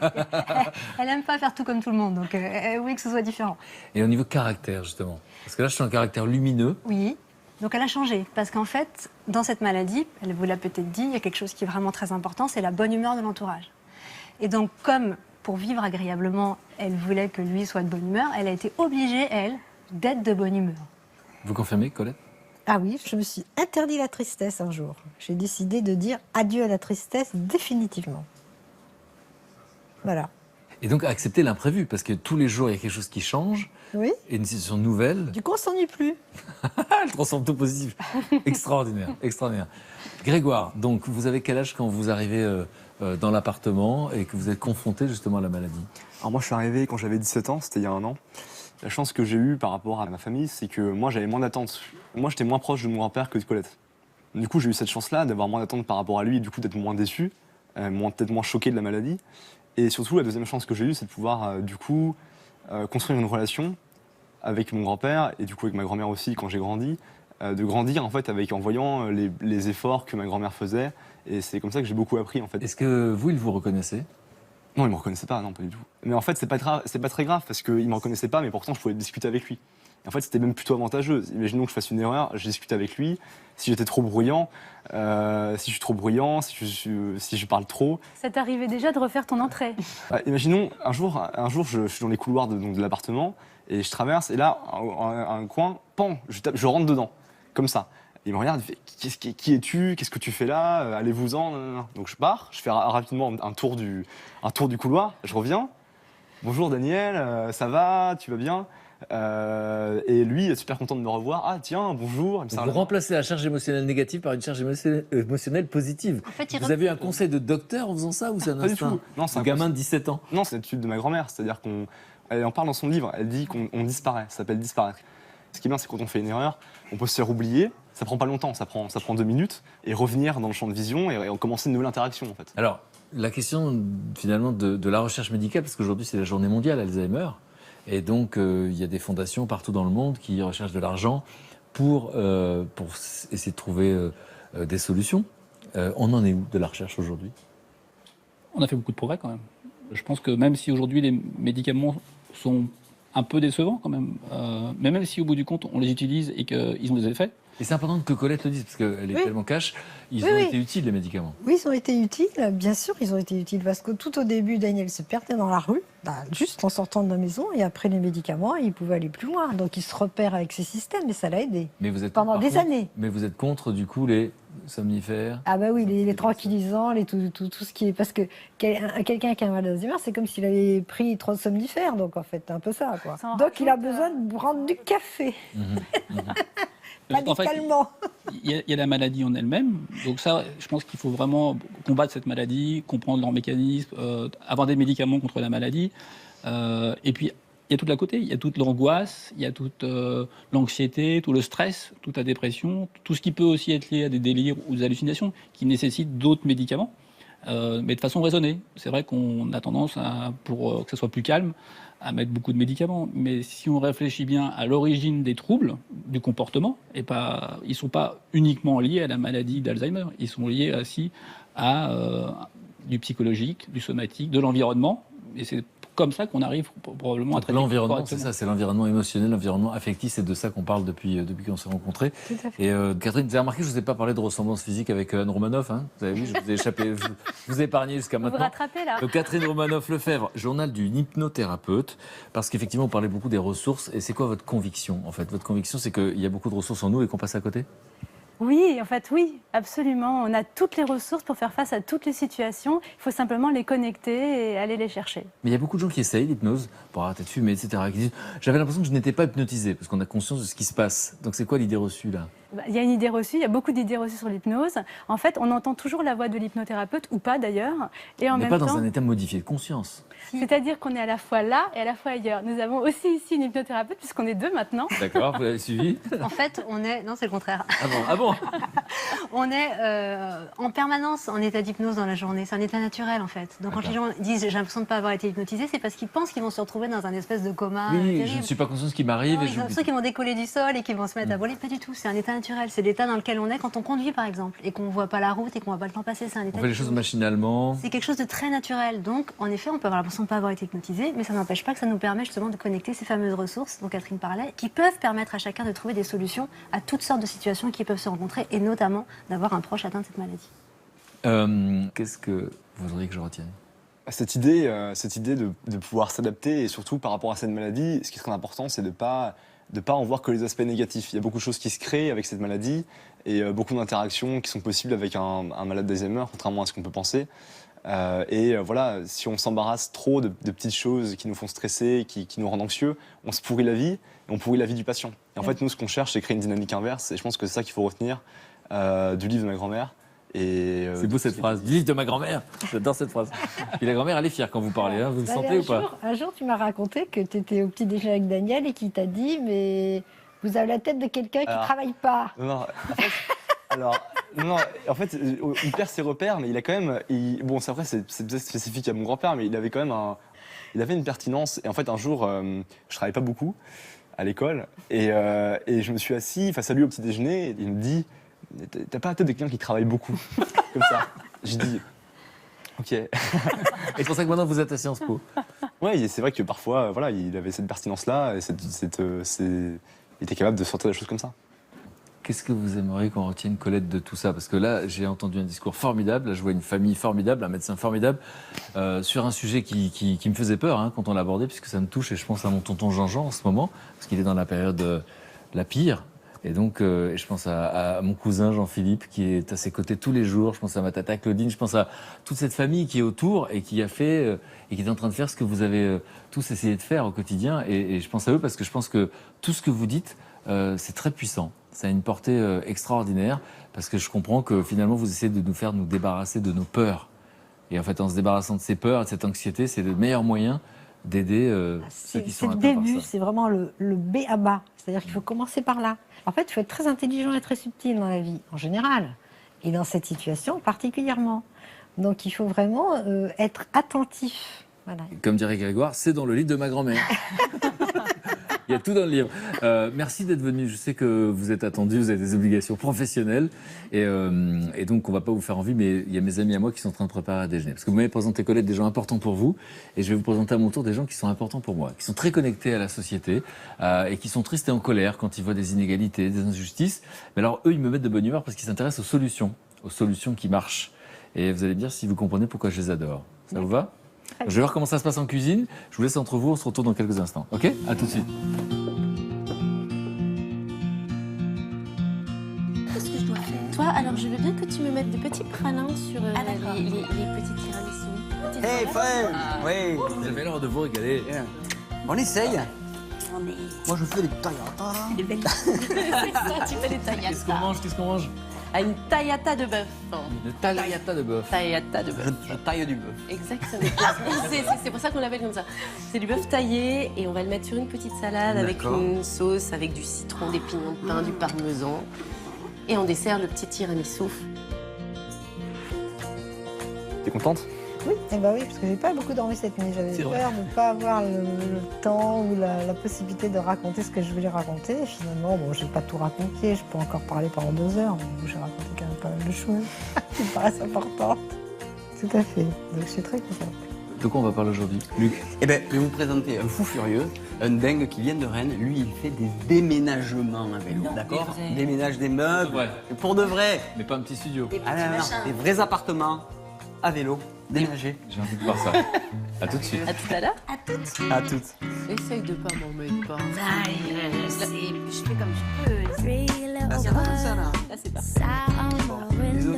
Elle n'aime pas faire tout comme tout le monde, donc elle voulait que ce soit différent. Et au niveau caractère, justement? Parce que là, je suis un caractère lumineux. Oui, donc elle a changé. Parce qu'en fait, dans cette maladie, elle vous l'a peut-être dit, il y a quelque chose qui est vraiment très important, c'est la bonne humeur de l'entourage. Et donc comme pour vivre agréablement, elle voulait que lui soit de bonne humeur, elle a été obligée, elle, d'être de bonne humeur. Vous confirmez, Colette? Ah oui, je me suis interdit la tristesse un jour. J'ai décidé de dire adieu à la tristesse définitivement. Voilà. Et donc, accepter l'imprévu, parce que tous les jours, il y a quelque chose qui change, Oui, et une situation nouvelle. du coup on s'ennuie plus. Elle transforme tout positif. Extraordinaire, extraordinaire. Grégoire, donc, vous avez quel âge quand vous arrivez dans l'appartement et que vous êtes confronté justement à la maladie? Alors moi je suis arrivé quand j'avais 17 ans, c'était il y a un an. La chance que j'ai eue par rapport à ma famille, c'est que moi j'avais moins d'attentes. Moi j'étais moins proche de mon grand-père que de Colette. Du coup j'ai eu cette chance-là d'avoir moins d'attentes par rapport à lui et du coup d'être moins déçu, peut-être moins choqué de la maladie. Et surtout la deuxième chance que j'ai eue, c'est de pouvoir du coup construire une relation avec mon grand-père et du coup avec ma grand-mère aussi quand j'ai grandi. De grandir en fait en voyant les efforts que ma grand-mère faisait. Et c'est comme ça que j'ai beaucoup appris en fait. Est-ce que vous, il vous reconnaissait? Non, il me reconnaissait pas, non, pas du tout. Mais en fait, c'est pas très grave parce qu'il me reconnaissait pas, mais pourtant je pouvais discuter avec lui. Et en fait, c'était même plutôt avantageux. Imaginons que je fasse une erreur, je discute avec lui. Si j'étais trop bruyant, si je suis trop bruyant, si je parle trop. Ça t'arrivait déjà de refaire ton entrée? Imaginons un jour, je suis dans les couloirs de l'appartement et je traverse et là, un coin, pan, je rentre dedans, comme ça. Il me regarde, il fait qui es-tu? Qu'est-ce que tu fais là? Allez-vous-en. Donc je pars, je fais rapidement un tour du couloir, je reviens. Bonjour Daniel, ça va? Tu vas bien? Et lui est super content de me revoir. Ah tiens, bonjour. Vous remplacez la charge émotionnelle négative par une charge émotionnelle positive. En fait, Vous avez eu un conseil de docteur en faisant ça ou c'est un Pas du instinct? tout. Non, c'est un un gamin de 17 ans. Non, c'est l'étude de ma grand-mère. C'est-à-dire elle en parle dans son livre. Elle dit qu'on disparaît. Ça s'appelle disparaître. Ce qui est bien, c'est quand on fait une erreur, on peut se faire oublier. Ça prend pas longtemps, ça prend 2 minutes, et revenir dans le champ de vision et commencer une nouvelle interaction en fait. Alors, la question finalement de la recherche médicale, parce qu'aujourd'hui c'est la journée mondiale Alzheimer, et donc il y a des fondations partout dans le monde qui recherchent de l'argent pour essayer de trouver des solutions. On en est où de la recherche aujourd'hui? On a fait beaucoup de progrès quand même. Je pense que même si aujourd'hui les médicaments sont un peu décevants quand même, mais même si au bout du compte on les utilise et qu'ils ont des effets. Et c'est important que Colette le dise, parce qu'elle est Oui. tellement cash, ils Oui, ont oui. été utiles les médicaments. Oui, ils ont été utiles, bien sûr, ils ont été utiles, parce que tout au début, Daniel se perdait dans la rue, juste en sortant de la maison, et après les médicaments, il pouvait aller plus loin. Donc il se repère avec ces systèmes, et ça l'a aidé. Mais vous êtes Pendant par des contre- années. Mais vous êtes contre du coup les somnifères? Ah bah oui, les tranquillisants, tout ce qui est... Parce que quelqu'un qui a un mal d'Alzheimer, c'est comme s'il avait pris 3 somnifères, donc en fait, c'est un peu ça, quoi. Ça en Donc il a rajoute, besoin de prendre du café, pas Parce des qu'en fait, calmants. il y a la maladie en elle-même. Donc ça, je pense qu'il faut vraiment combattre cette maladie, comprendre leurs mécanismes, avoir des médicaments contre la maladie. Et puis, il y a tout à côté. Il y a toute l'angoisse, il y a toute l'anxiété, tout le stress, toute la dépression, tout ce qui peut aussi être lié à des délires ou des hallucinations qui nécessitent d'autres médicaments, mais de façon raisonnée. C'est vrai qu'on a tendance, pour que ça soit plus calme, à mettre beaucoup de médicaments. Mais si on réfléchit bien à l'origine des troubles du comportement, ils ne sont pas uniquement liés à la maladie d'Alzheimer. Ils sont liés aussi à du psychologique, du somatique, de l'environnement. Et c'est comme ça qu'on arrive probablement à traiter L'environnement, c'est correctement. ça, c'est l'environnement émotionnel, l'environnement affectif, c'est de ça qu'on parle depuis qu'on s'est rencontrés. Tout à fait. Et Catherine, vous avez remarqué, je ne vous ai pas parlé de ressemblance physique avec Anne Romanoff, hein, vous avez vu, je vous ai échappé, je vous ai épargné jusqu'à Vous vous maintenant. rattrapez là. Donc, Catherine Romanoff-Lefebvre, journal d'une hypnothérapeute, parce qu'effectivement, on parlait beaucoup des ressources. Et c'est quoi votre conviction, en fait? Votre conviction, c'est qu'il y a beaucoup de ressources en nous et qu'on passe à côté? Oui, en fait, oui, absolument. On a toutes les ressources pour faire face à toutes les situations. Il faut simplement les connecter et aller les chercher. Mais il y a beaucoup de gens qui essayent l'hypnose pour arrêter de fumer, etc. Qui disent, j'avais l'impression que je n'étais pas hypnotisé, parce qu'on a conscience de ce qui se passe. Donc c'est quoi l'idée reçue, là? Il y a une idée reçue, il y a beaucoup d'idées reçues sur l'hypnose. En fait, on entend toujours la voix de l'hypnothérapeute, ou pas d'ailleurs. Et en On n'est même pas dans temps, un état modifié de conscience. c'est-à-dire qu'on est à la fois là et à la fois ailleurs. Nous avons aussi ici une hypnothérapeute, puisqu'on est deux maintenant. D'accord, vous l'avez suivi? En fait, on est... Non, c'est le contraire. Ah bon, ah bon? On est en permanence en état d'hypnose dans la journée. C'est un état naturel, en fait. Donc, quand les gens disent « j'ai l'impression de ne pas avoir été hypnotisé », c'est parce qu'ils pensent qu'ils vont se retrouver dans un espèce de coma Oui, terrible. je ne suis pas conscient de ce qui m'arrive. Non, Et ils ont j'oublie. l'impression qu'ils vont décoller du sol et qu'ils vont se mettre à voler. Pas du tout. C'est un état naturel. C'est l'état dans lequel on est quand on conduit, par exemple, et qu'on ne voit pas la route et qu'on ne voit pas le temps passer. C'est un état On fait les choses machinalement. C'est quelque chose de très naturel. Donc, en effet, on peut avoir l'impression de ne pas avoir été hypnotisé, mais ça n'empêche pas que ça nous permet justement de connecter ces fameuses ressources dont Catherine parlait, qui peuvent permettre à chacun de trouver des solutions à toutes sortes de situations qui peuvent se rencontrer, et notamment d'avoir un proche atteint de cette maladie. Qu'est-ce que vous voudriez que je retienne? Cette idée de pouvoir s'adapter, et surtout par rapport à cette maladie, ce qui serait important, c'est de pas en voir que les aspects négatifs. Il y a beaucoup de choses qui se créent avec cette maladie et beaucoup d'interactions qui sont possibles avec un malade d'Alzheimer, contrairement à ce qu'on peut penser. Voilà, si on s'embarrasse trop de petites choses qui nous font stresser, qui nous rendent anxieux, on se pourrit la vie, et on pourrit la vie du patient. Et en fait, nous, ce qu'on cherche, c'est créer une dynamique inverse, et je pense que c'est ça qu'il faut retenir du livre de ma grand-mère. C'est beau cette phrase, du livre de ma grand-mère. J'adore cette phrase. Et la grand-mère, elle est fière quand vous parlez, hein. Vous le sentez ou pas? Un jour, tu m'as raconté que tu étais au petit déjeuner avec Daniel et qu'il t'a dit « mais vous avez la tête de quelqu'un qui ne travaille pas ». Non, en fait, il perd ses repères, mais il a quand même... bon, c'est après, c'est peut-être spécifique à mon grand-père, mais il avait quand même il avait une pertinence. Et en fait, un jour, je travaillais pas beaucoup à l'école, et je me suis assis face à lui au petit déjeuner, et il me dit « T'as pas la tête de quelqu'un qui travaille beaucoup ?» Comme ça. J'ai dit « Ok ». Et c'est pour ça que maintenant vous êtes à Sciences Po. Ouais, c'est vrai que parfois, voilà, il avait cette pertinence-là, et il était capable de sortir des choses comme ça. Qu'est-ce que vous aimeriez qu'on retienne, Colette, de tout ça? Parce que là, j'ai entendu un discours formidable, là, je vois une famille formidable, un médecin formidable, sur un sujet qui me faisait peur hein, quand on l'a abordé, puisque ça me touche, et je pense à mon tonton Jean-Jean en ce moment, parce qu'il est dans la période la pire. Et donc, je pense à mon cousin Jean-Philippe, qui est à ses côtés tous les jours. Je pense à ma tata Claudine. Je pense à toute cette famille qui est autour et qui a fait et qui est en train de faire ce que vous avez tous essayé de faire au quotidien. Et je pense à eux parce que je pense que tout ce que vous dites, c'est très puissant. Ça a une portée extraordinaire parce que je comprends que finalement, vous essayez de nous faire nous débarrasser de nos peurs. Et en fait, en se débarrassant de ces peurs et de cette anxiété, c'est le meilleur moyen d'aider ceux qui sont C'est le atteints par début, ça. c'est vraiment le B à bas. C'est-à-dire qu'il faut commencer par là. En fait, il faut être très intelligent et très subtil dans la vie, en général. Et dans cette situation particulièrement. Donc il faut vraiment être attentif. Voilà. Comme dirait Grégoire, c'est dans le livre de ma grand-mère. Il y a tout dans le livre. Merci d'être venu. Je sais que vous êtes attendu, vous avez des obligations professionnelles. Et donc, on ne va pas vous faire envie, mais il y a mes amis à moi qui sont en train de préparer à déjeuner. Parce que vous m'avez présenté, Colette, des gens importants pour vous. Et je vais vous présenter à mon tour des gens qui sont importants pour moi, qui sont très connectés à la société et qui sont tristes et en colère quand ils voient des inégalités, des injustices. Mais alors, eux, ils me mettent de bonne humeur parce qu'ils s'intéressent aux solutions qui marchent. Et vous allez me dire si vous comprenez pourquoi je les adore. Ça vous va ? Je vais voir comment ça se passe en cuisine. Je vous laisse entre vous, on se retrouve dans quelques instants. Ok ? À tout de suite. Qu'est-ce que je dois faire? Toi, alors je veux bien que tu me mettes des petits pralins sur les petits tiramisu. Hey frère! Oui! Vous avez l'air de vous régaler. On essaye! On est... Moi je fais des tagliata là! Des belles... tu fais des tagliatas. Qu'est-ce qu'on mange? Ah, une tagliata de bœuf. Une tagliata de bœuf. Tagliata de bœuf. Je taille du bœuf. Exactement. C'est pour ça qu'on l'appelle comme ça. C'est du bœuf taillé et on va le mettre sur une petite salade avec une sauce, avec du citron, des pignons de pain, du parmesan. Et on dessert le petit tiramisu. T'es contente? Oui, oui, parce que j'ai pas beaucoup dormi cette nuit. J'avais peur de ne pas avoir le temps ou la possibilité de raconter ce que je voulais raconter. Et finalement, bon, je n'ai pas tout raconté. Je peux encore parler pendant 2 heures, mais j'ai raconté quand même pas mal de choses qui me paraissent importantes. Tout à fait. Donc je suis très contente. De quoi on va parler aujourd'hui, Luc? Eh ben, je vais vous présenter un fou furieux, un dingue qui vient de Rennes. Lui, il fait des déménagements à vélo, d'accord? Déménage des meubles, Ouais. pour de vrai. Mais pas un petit studio. Ah non, non, des vrais appartements à vélo, déménagés. J'ai envie de voir ça. À tout de suite. À tout à l'heure. À toutes. À toutes. Essaye de pas m'en mettre pas. Je fais comme je peux. Ah, c'est pas comme ça, là. Là, c'est parti. Bisous.